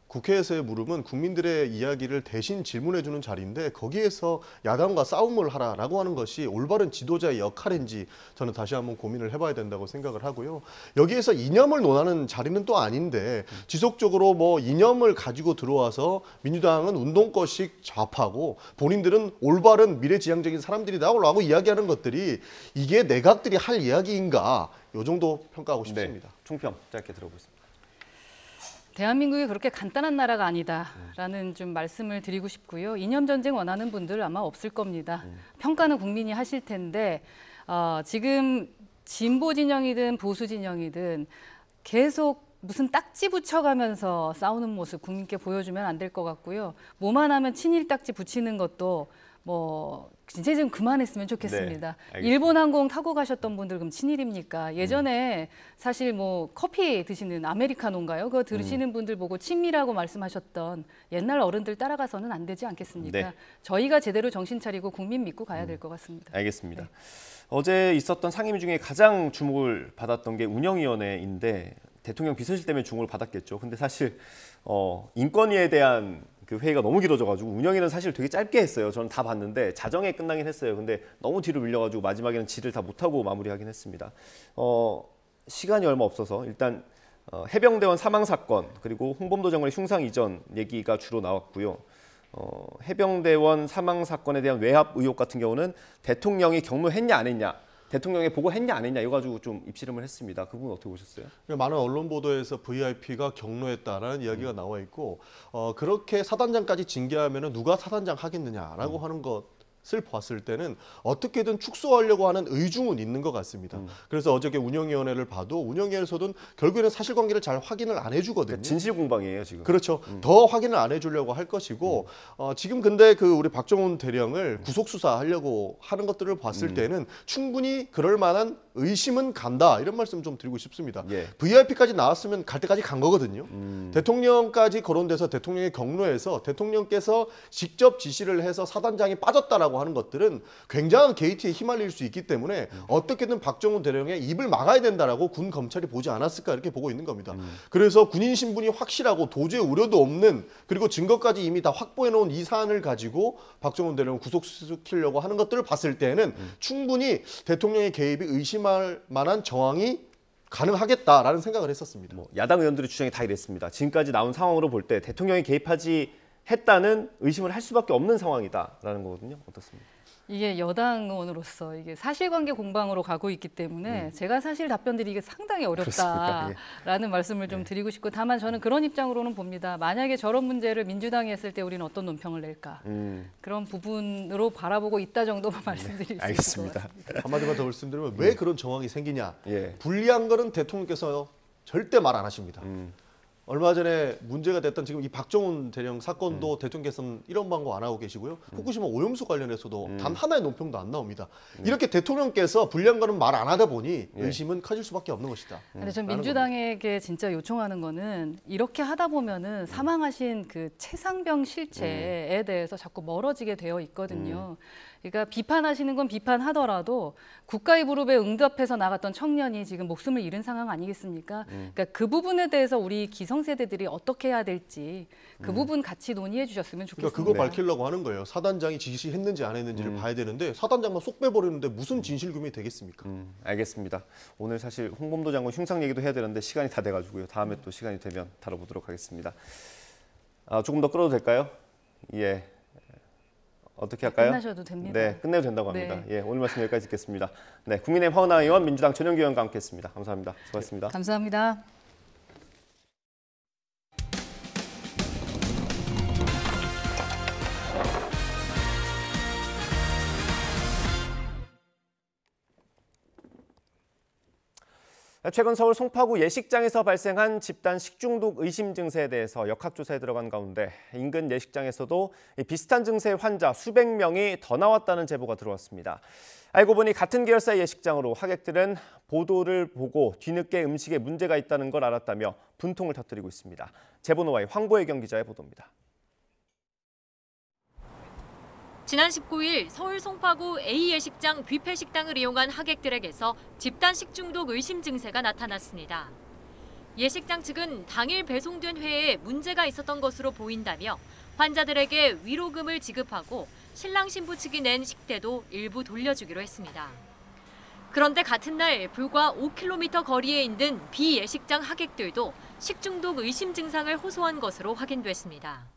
국회에서의 물음은 국민들의 이야기를 대신 질문해주는 자리인데 거기에서 야당과 싸움을 하라라고 하는 것이 올바른 지도자의 역할인지 저는 다시 한번 고민을 해봐야 된다고 생각을 하고요. 여기에서 이념을 논하는 자리는 또 아닌데 지속적으로 뭐 이념을 가지고 들어와서 민주당은 운동권식 좌파고 본인들은 올바른 미래지향적인 사람들이다라고 이야기하는 것들이 이게 내각들이 할 이야기인가 이 정도 평가하고 싶습니다. 네, 총평 짧게 들어보겠습니다. 대한민국이 그렇게 간단한 나라가 아니다라는 좀 말씀을 드리고 싶고요. 이념 전쟁 원하는 분들 아마 없을 겁니다. 평가는 국민이 하실 텐데 지금 진보 진영이든 보수 진영이든 계속 무슨 딱지 붙여가면서 싸우는 모습 국민께 보여주면 안 될 것 같고요. 뭐만 하면 친일 딱지 붙이는 것도 뭐 이제 좀 그만했으면 좋겠습니다. 네, 일본 항공 타고 가셨던 분들 그럼 친일입니까? 예전에 사실 뭐 커피 드시는 아메리카노인가요? 그거 드시는 분들 보고 친미라고 말씀하셨던 옛날 어른들 따라가서는 안 되지 않겠습니까? 네. 저희가 제대로 정신 차리고 국민 믿고 가야 될 것 같습니다. 알겠습니다. 네. 어제 있었던 상임위 중에 가장 주목을 받았던 게 운영위원회인데 대통령 비서실 때문에 주목을 받았겠죠. 근데 사실 인권위에 대한 그 회의가 너무 길어져가지고 운영위는 사실 되게 짧게 했어요. 저는 다 봤는데 자정에 끝나긴 했어요. 근데 너무 뒤로 밀려가지고 마지막에는 질을 다 못하고 마무리하긴 했습니다. 시간이 얼마 없어서 일단 해병대원 사망 사건 그리고 홍범도 장관의 흉상 이전 얘기가 주로 나왔고요. 해병대원 사망 사건에 대한 외압 의혹 같은 경우는 대통령이 경로했냐 안 했냐, 대통령이 보고했냐 안 했냐 이거 가지고 좀 입씨름을 했습니다. 그 부분 어떻게 보셨어요? 많은 언론 보도에서 VIP가 경로했다라는 이야기가 나와 있고 그렇게 사단장까지 징계하면 누가 사단장 하겠느냐라고 하는 것을 봤을 때는 어떻게든 축소하려고 하는 의중은 있는 것 같습니다. 그래서 어저께 운영위원회를 봐도 운영위에서는 결국에는 사실관계를 잘 확인을 안 해주거든요. 그러니까 진실 공방이에요 지금. 그렇죠. 더 확인을 안 해주려고 할 것이고 지금 근데 그 우리 박정훈 대령을 구속 수사하려고 하는 것들을 봤을 때는 충분히 그럴 만한 의심은 간다 이런 말씀 좀 드리고 싶습니다. 예. VIP까지 나왔으면 갈 때까지 간 거거든요. 대통령까지 거론돼서 대통령의 경로에서 대통령께서 직접 지시를 해서 사단장이 빠졌다라고 하는 것들은 굉장한 게이트에 휘말릴 수 있기 때문에 어떻게든 박정훈 대령의 입을 막아야 된다라고 군 검찰이 보지 않았을까 이렇게 보고 있는 겁니다. 그래서 군인 신분이 확실하고 도저히 우려도 없는 그리고 증거까지 이미 다 확보해 놓은 이 사안을 가지고 박정훈 대령을 구속시키려고 하는 것들을 봤을 때는 충분히 대통령의 개입이 의심할 만한 정황이 가능하겠다라는 생각을 했었습니다. 야당 의원들의 주장이 다 이랬습니다. 지금까지 나온 상황으로 볼 때 대통령이 개입하지 했다는 의심을 할 수밖에 없는 상황이다라는 거거든요. 어떻습니까? 이게 여당 의원으로서 이게 사실관계 공방으로 가고 있기 때문에 제가 사실 답변 드리기 상당히 어렵다라는 말씀을 좀 드리고 싶고 다만 저는 그런 입장으로는 봅니다. 만약에 저런 문제를 민주당이 했을 때 우리는 어떤 논평을 낼까 그런 부분으로 바라보고 있다 정도만 말씀드릴 수 있을 것 같습니다. 한마디만 더 말씀드리면 왜 그런 정황이 생기냐. 불리한 거는 대통령께서 절대 말 안 하십니다. 얼마 전에 문제가 됐던 지금 이 박정훈 대령 사건도 대통령께서는 이런 방법 안 하고 계시고요. 후쿠시마 오염수 관련해서도 단 하나의 논평도 안 나옵니다. 이렇게 대통령께서 불리한 거는 말 안 하다 보니 의심은 커질 수밖에 없는 것이다. 근데 전 민주당에게 진짜 요청하는 거는 이렇게 하다 보면은 사망하신 그 최상병 실체에 대해서 자꾸 멀어지게 되어 있거든요. 그러니까 비판하시는 건 비판하더라도 국가의 부름에 응답해서 나갔던 청년이 지금 목숨을 잃은 상황 아니겠습니까? 그러니까 그 부분에 대해서 우리 기성세대들이 어떻게 해야 될지 그 부분 같이 논의해 주셨으면 좋겠습니다. 그러니까 그거 밝히려고 하는 거예요. 사단장이 지시했는지 안 했는지를 봐야 되는데 사단장만 쏙 빼버리는데 무슨 진실규명이 되겠습니까? 알겠습니다. 오늘 사실 홍범도 장관 흉상 얘기도 해야 되는데 시간이 다 돼가지고요. 다음에 또 시간이 되면 다뤄보도록 하겠습니다. 조금 더 끌어도 될까요? 예. 어떻게 할까요? 끝나셔도 됩니다. 네, 끝내도 된다고 합니다. 예, 오늘 말씀 여기까지 듣겠습니다. 네, 국민의힘 허은하 의원, 민주당 전영기 의원과 함께했습니다. 감사합니다. 수고하셨습니다. 감사합니다. 최근 서울 송파구 예식장에서 발생한 집단 식중독 의심 증세에 대해서 역학조사에 들어간 가운데 인근 예식장에서도 비슷한 증세 환자 수백 명이 더 나왔다는 제보가 들어왔습니다. 알고 보니 같은 계열사의 예식장으로 하객들은 보도를 보고 뒤늦게 음식에 문제가 있다는 걸 알았다며 분통을 터뜨리고 있습니다. 제보노와의 황보혜경 기자의 보도입니다. 지난 19일 서울 송파구 A 예식장 뷔페 식당을 이용한 하객들에게서 집단 식중독 의심 증세가 나타났습니다. 예식장 측은 당일 배송된 회에 문제가 있었던 것으로 보인다며 환자들에게 위로금을 지급하고 신랑 신부 측이 낸 식대도 일부 돌려주기로 했습니다. 그런데 같은 날 불과 5km 거리에 있는 비예식장 하객들도 식중독 의심 증상을 호소한 것으로 확인됐습니다.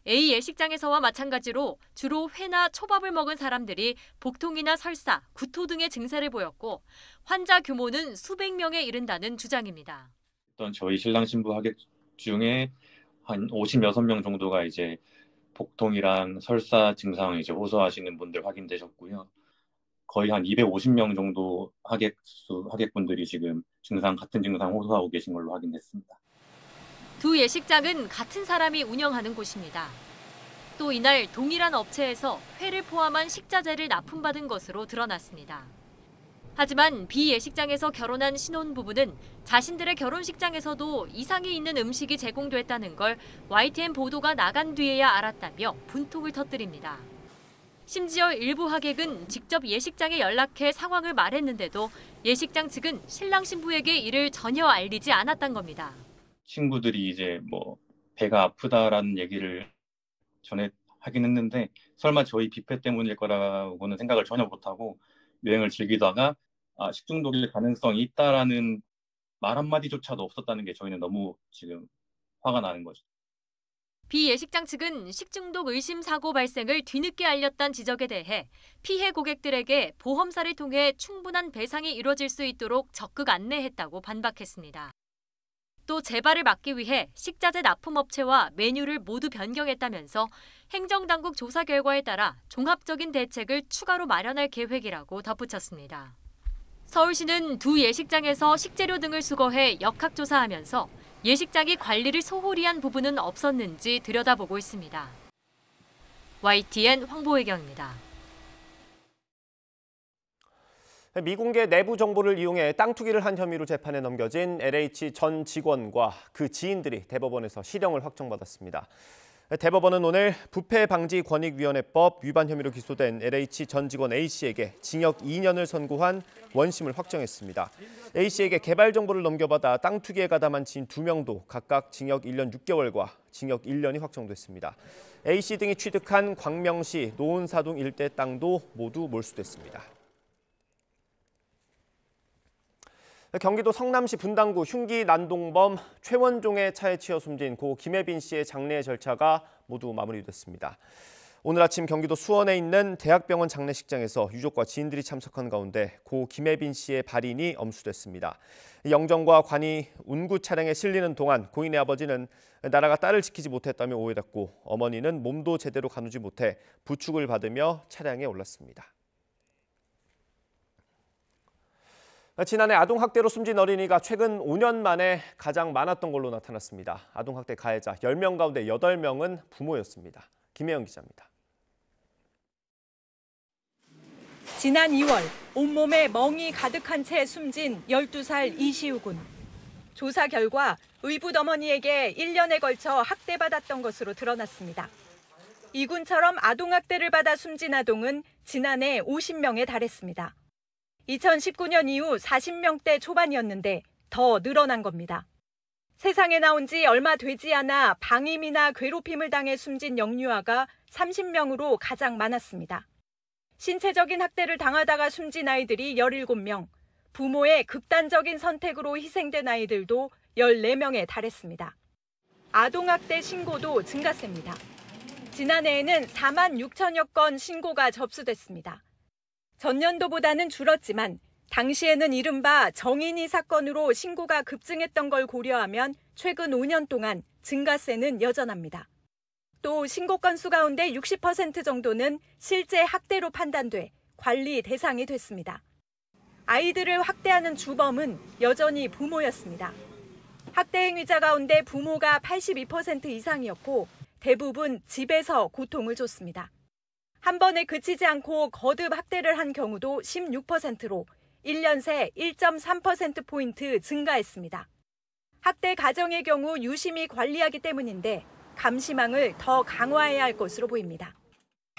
A 예식장에서와 마찬가지로 주로 회나 초밥을 먹은 사람들이 복통이나 설사, 구토 등의 증세를 보였고 환자 규모는 수백 명에 이른다는 주장입니다. 저희 신랑 신부 하객 중에 한 56명 정도가 이제 복통이랑 설사 증상 이제 호소하시는 분들 확인되셨고요. 거의 한 250명 정도 하객분들이 지금 같은 증상 호소하고 계신 걸로 확인됐습니다. 두 예식장은 같은 사람이 운영하는 곳입니다. 또 이날 동일한 업체에서 회를 포함한 식자재를 납품받은 것으로 드러났습니다. 하지만 비예식장에서 결혼한 신혼부부는 자신들의 결혼식장에서도 이상이 있는 음식이 제공됐다는 걸 YTN 보도가 나간 뒤에야 알았다며 분통을 터뜨립니다. 심지어 일부 하객은 직접 예식장에 연락해 상황을 말했는데도 예식장 측은 신랑 신부에게 이를 전혀 알리지 않았던 겁니다. 친구들이 이제 배가 아프다라는 얘기를 전에 하긴 했는데 설마 저희 뷔페 때문일 거라고는 생각을 전혀 못하고 여행을 즐기다가 식중독일 가능성이 있다라는 말 한마디조차도 없었다는 게 저희는 너무 지금 화가 나는 거죠. 비예식장 측은 식중독 의심 사고 발생을 뒤늦게 알렸다는 지적에 대해 피해 고객들에게 보험사를 통해 충분한 배상이 이루어질 수 있도록 적극 안내했다고 반박했습니다. 또 재발을 막기 위해 식자재 납품업체와 메뉴를 모두 변경했다면서 행정당국 조사 결과에 따라 종합적인 대책을 추가로 마련할 계획이라고 덧붙였습니다. 서울시는 두 예식장에서 식재료 등을 수거해 역학조사하면서 예식장이 관리를 소홀히 한 부분은 없었는지 들여다보고 있습니다. YTN 황보혜경입니다. 미공개 내부 정보를 이용해 땅 투기를 한 혐의로 재판에 넘겨진 LH 전 직원과 그 지인들이 대법원에서 실형을 확정받았습니다. 대법원은 오늘 부패방지권익위원회법 위반 혐의로 기소된 LH 전 직원 A씨에게 징역 2년을 선고한 원심을 확정했습니다. A씨에게 개발 정보를 넘겨받아 땅 투기에 가담한 지인 2명도 각각 징역 1년 6개월과 징역 1년이 확정됐습니다. A씨 등이 취득한 광명시 노은사동 일대 땅도 모두 몰수됐습니다. 경기도 성남시 분당구 흉기 난동범 최원종의 차에 치여 숨진 고 김혜빈 씨의 장례 절차가 모두 마무리됐습니다. 오늘 아침 경기도 수원에 있는 대학병원 장례식장에서 유족과 지인들이 참석한 가운데 고 김혜빈 씨의 발인이 엄수됐습니다. 영정과 관이 운구 차량에 실리는 동안 고인의 아버지는 나라가 딸을 지키지 못했다며 오해했고 어머니는 몸도 제대로 가누지 못해 부축을 받으며 차량에 올랐습니다. 지난해 아동학대로 숨진 어린이가 최근 5년 만에 가장 많았던 걸로 나타났습니다. 아동학대 가해자 10명 가운데 8명은 부모였습니다. 김혜영 기자입니다. 지난 2월 온몸에 멍이 가득한 채 숨진 12살 이시우 군. 조사 결과 의붓어머니에게 1년에 걸쳐 학대받았던 것으로 드러났습니다. 이 군처럼 아동학대를 받아 숨진 아동은 지난해 50명에 달했습니다. 2019년 이후 40명대 초반이었는데 더 늘어난 겁니다. 세상에 나온 지 얼마 되지 않아 방임이나 괴롭힘을 당해 숨진 영유아가 30명으로 가장 많았습니다. 신체적인 학대를 당하다가 숨진 아이들이 17명, 부모의 극단적인 선택으로 희생된 아이들도 14명에 달했습니다. 아동학대 신고도 증가세입니다. 지난해에는 4만 6천여 건 신고가 접수됐습니다. 전년도보다는 줄었지만 당시에는 이른바 정인이 사건으로 신고가 급증했던 걸 고려하면 최근 5년 동안 증가세는 여전합니다. 또 신고 건수 가운데 60% 정도는 실제 학대로 판단돼 관리 대상이 됐습니다. 아이들을 학대하는 주범은 여전히 부모였습니다. 학대 행위자 가운데 부모가 82% 이상이었고 대부분 집에서 고통을 줬습니다. 한 번에 그치지 않고 거듭 학대를 한 경우도 16%로 1년 새 1.3%포인트 증가했습니다. 학대 가정의 경우 유심히 관리하기 때문인데 감시망을 더 강화해야 할 것으로 보입니다.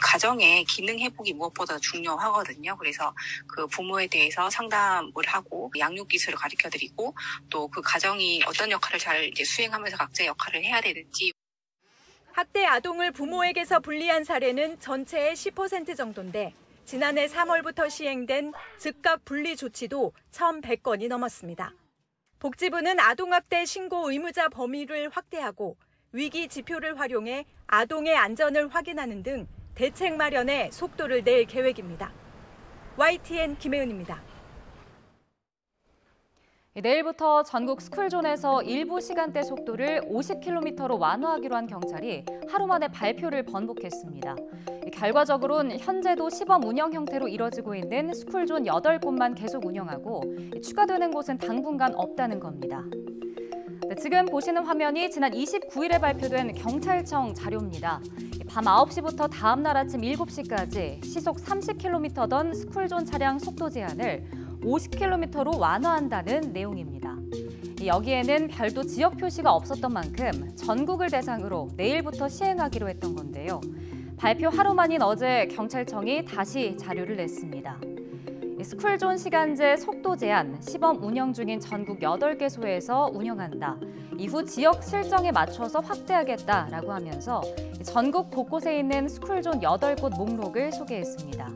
가정의 기능 회복이 무엇보다 중요하거든요. 그래서 그 부모에 대해서 상담을 하고 양육 기술을 가르쳐드리고 또 그 가정이 어떤 역할을 잘 이제 수행하면서 각자의 역할을 해야 되는지. 학대 아동을 부모에게서 분리한 사례는 전체의 10% 정도인데 지난해 3월부터 시행된 즉각 분리 조치도 1,100건이 넘었습니다. 복지부는 아동학대 신고 의무자 범위를 확대하고 위기 지표를 활용해 아동의 안전을 확인하는 등 대책 마련에 속도를 낼 계획입니다. YTN 김혜은입니다. 내일부터 전국 스쿨존에서 일부 시간대 속도를 50km로 완화하기로 한 경찰이 하루 만에 발표를 번복했습니다. 결과적으로는 현재도 시범 운영 형태로 이뤄지고 있는 스쿨존 8곳만 계속 운영하고 추가되는 곳은 당분간 없다는 겁니다. 지금 보시는 화면이 지난 29일에 발표된 경찰청 자료입니다. 밤 9시부터 다음 날 아침 7시까지 시속 30km던 스쿨존 차량 속도 제한을 50km로 완화한다는 내용입니다. 여기에는 별도 지역 표시가 없었던 만큼 전국을 대상으로 내일부터 시행하기로 했던 건데요. 발표 하루 만인 어제 경찰청이 다시 자료를 냈습니다. 스쿨존 시간제 속도 제한 시범 운영 중인 전국 8개소에서 운영한다. 이후 지역 실정에 맞춰서 확대하겠다라고 하면서 전국 곳곳에 있는 스쿨존 8곳 목록을 소개했습니다.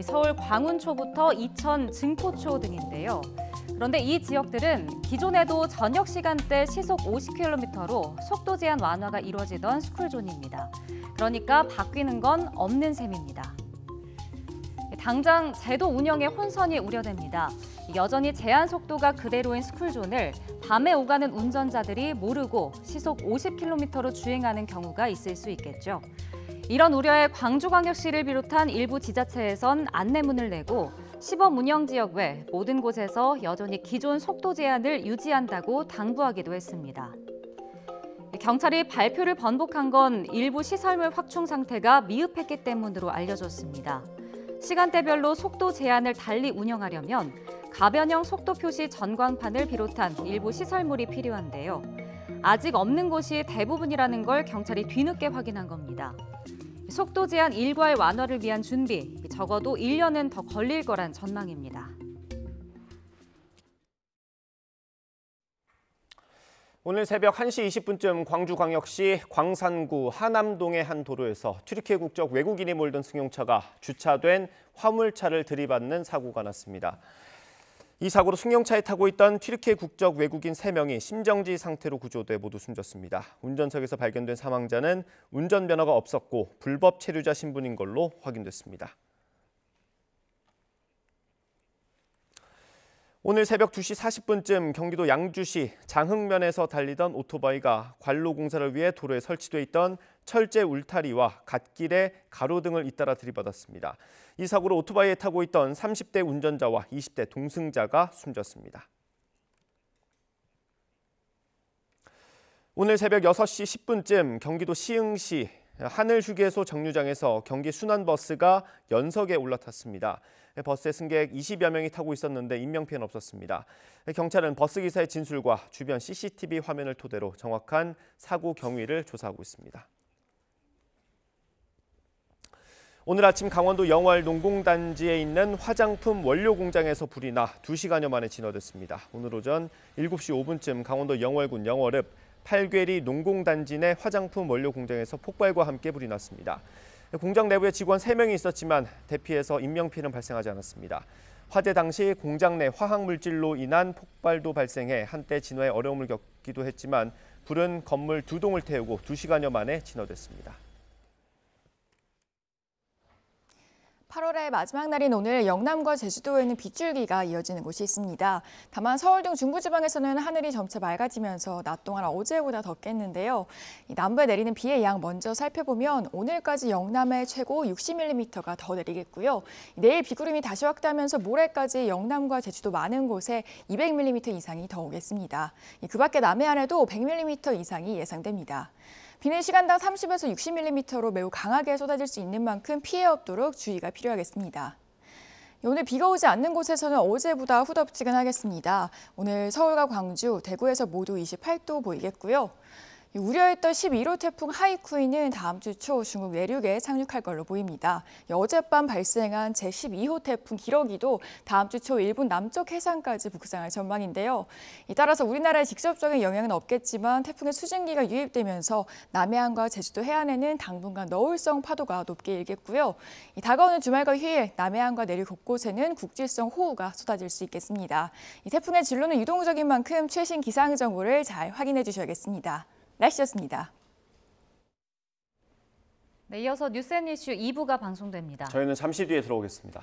서울 광운초부터 이천 증포초 등인데요. 그런데 이 지역들은 기존에도 저녁 시간대 시속 50km로 속도 제한 완화가 이루어지던 스쿨존입니다. 그러니까 바뀌는 건 없는 셈입니다. 당장 제도 운영에 혼선이 우려됩니다. 여전히 제한 속도가 그대로인 스쿨존을 밤에 오가는 운전자들이 모르고 시속 50km로 주행하는 경우가 있을 수 있겠죠. 이런 우려에 광주광역시를 비롯한 일부 지자체에선 안내문을 내고 시범 운영 지역 외 모든 곳에서 여전히 기존 속도 제한을 유지한다고 당부하기도 했습니다. 경찰이 발표를 번복한 건 일부 시설물 확충 상태가 미흡했기 때문으로 알려졌습니다. 시간대별로 속도 제한을 달리 운영하려면 가변형 속도 표시 전광판을 비롯한 일부 시설물이 필요한데요. 아직 없는 곳이 대부분이라는 걸 경찰이 뒤늦게 확인한 겁니다. 속도 제한 일괄 완화를 위한 준비, 적어도 1년은 더 걸릴 거란 전망입니다. 오늘 새벽 1시 20분쯤 광주광역시 광산구 하남동의 한 도로에서 튀르키예 국적 외국인이 몰던 승용차가 주차된 화물차를 들이받는 사고가 났습니다. 이 사고로 승용차에 타고 있던 튀르키예 국적 외국인 3명이 심정지 상태로 구조돼 모두 숨졌습니다. 운전석에서 발견된 사망자는 운전면허가 없었고 불법 체류자 신분인 걸로 확인됐습니다. 오늘 새벽 2시 40분쯤 경기도 양주시 장흥면에서 달리던 오토바이가 관로 공사를 위해 도로에 설치돼 있던 철제 울타리와 갓길에 가로등을 잇따라 들이받았습니다. 이 사고로 오토바이에 타고 있던 30대 운전자와 20대 동승자가 숨졌습니다. 오늘 새벽 6시 10분쯤 경기도 시흥시 하늘휴게소 정류장에서 경기 순환버스가 연석에 올라탔습니다. 버스에 승객 20여 명이 타고 있었는데 인명피해는 없었습니다. 경찰은 버스기사의 진술과 주변 CCTV 화면을 토대로 정확한 사고 경위를 조사하고 있습니다. 오늘 아침 강원도 영월 농공단지에 있는 화장품 원료 공장에서 불이 나 2시간여 만에 진화됐습니다. 오늘 오전 7시 5분쯤 강원도 영월군 영월읍 팔괴리 농공단지 내 화장품 원료 공장에서 폭발과 함께 불이 났습니다. 공장 내부에 직원 3명이 있었지만 대피해서 인명피해는 발생하지 않았습니다. 화재 당시 공장 내 화학물질로 인한 폭발도 발생해 한때 진화에 어려움을 겪기도 했지만 불은 건물 2동을 태우고 2시간여 만에 진화됐습니다. 8월의 마지막 날인 오늘 영남과 제주도에는 빗줄기가 이어지는 곳이 있습니다. 다만 서울 등 중부지방에서는 하늘이 점차 맑아지면서 낮 동안 어제보다 덥겠는데요. 남부에 내리는 비의 양 먼저 살펴보면 오늘까지 영남에 최고 60mm가 더 내리겠고요. 내일 비구름이 다시 확대하면서 모레까지 영남과 제주도 많은 곳에 200mm 이상이 더 오겠습니다. 그 밖에 남해안에도 100mm 이상이 예상됩니다. 비는 시간당 30에서 60mm로 매우 강하게 쏟아질 수 있는 만큼 피해 없도록 주의가 필요하겠습니다. 오늘 비가 오지 않는 곳에서는 어제보다 후덥지근하겠습니다. 오늘 서울과 광주, 대구에서 모두 28도 보이겠고요. 우려했던 11호 태풍 하이쿠이는 다음 주 초 중국 내륙에 상륙할 걸로 보입니다. 어젯밤 발생한 제12호 태풍 기러기도 다음 주 초 일본 남쪽 해상까지 북상할 전망인데요. 따라서 우리나라에 직접적인 영향은 없겠지만 태풍의 수증기가 유입되면서 남해안과 제주도 해안에는 당분간 너울성 파도가 높게 일겠고요. 다가오는 주말과 휴일, 남해안과 내륙 곳곳에는 국질성 호우가 쏟아질 수 있겠습니다. 이 태풍의 진로는 유동적인 만큼 최신 기상 정보를 잘 확인해 주셔야겠습니다. 날씨였습니다. 네, 이어서 뉴스앤이슈 2부가 방송됩니다. 저희는 잠시 뒤에 들어오겠습니다.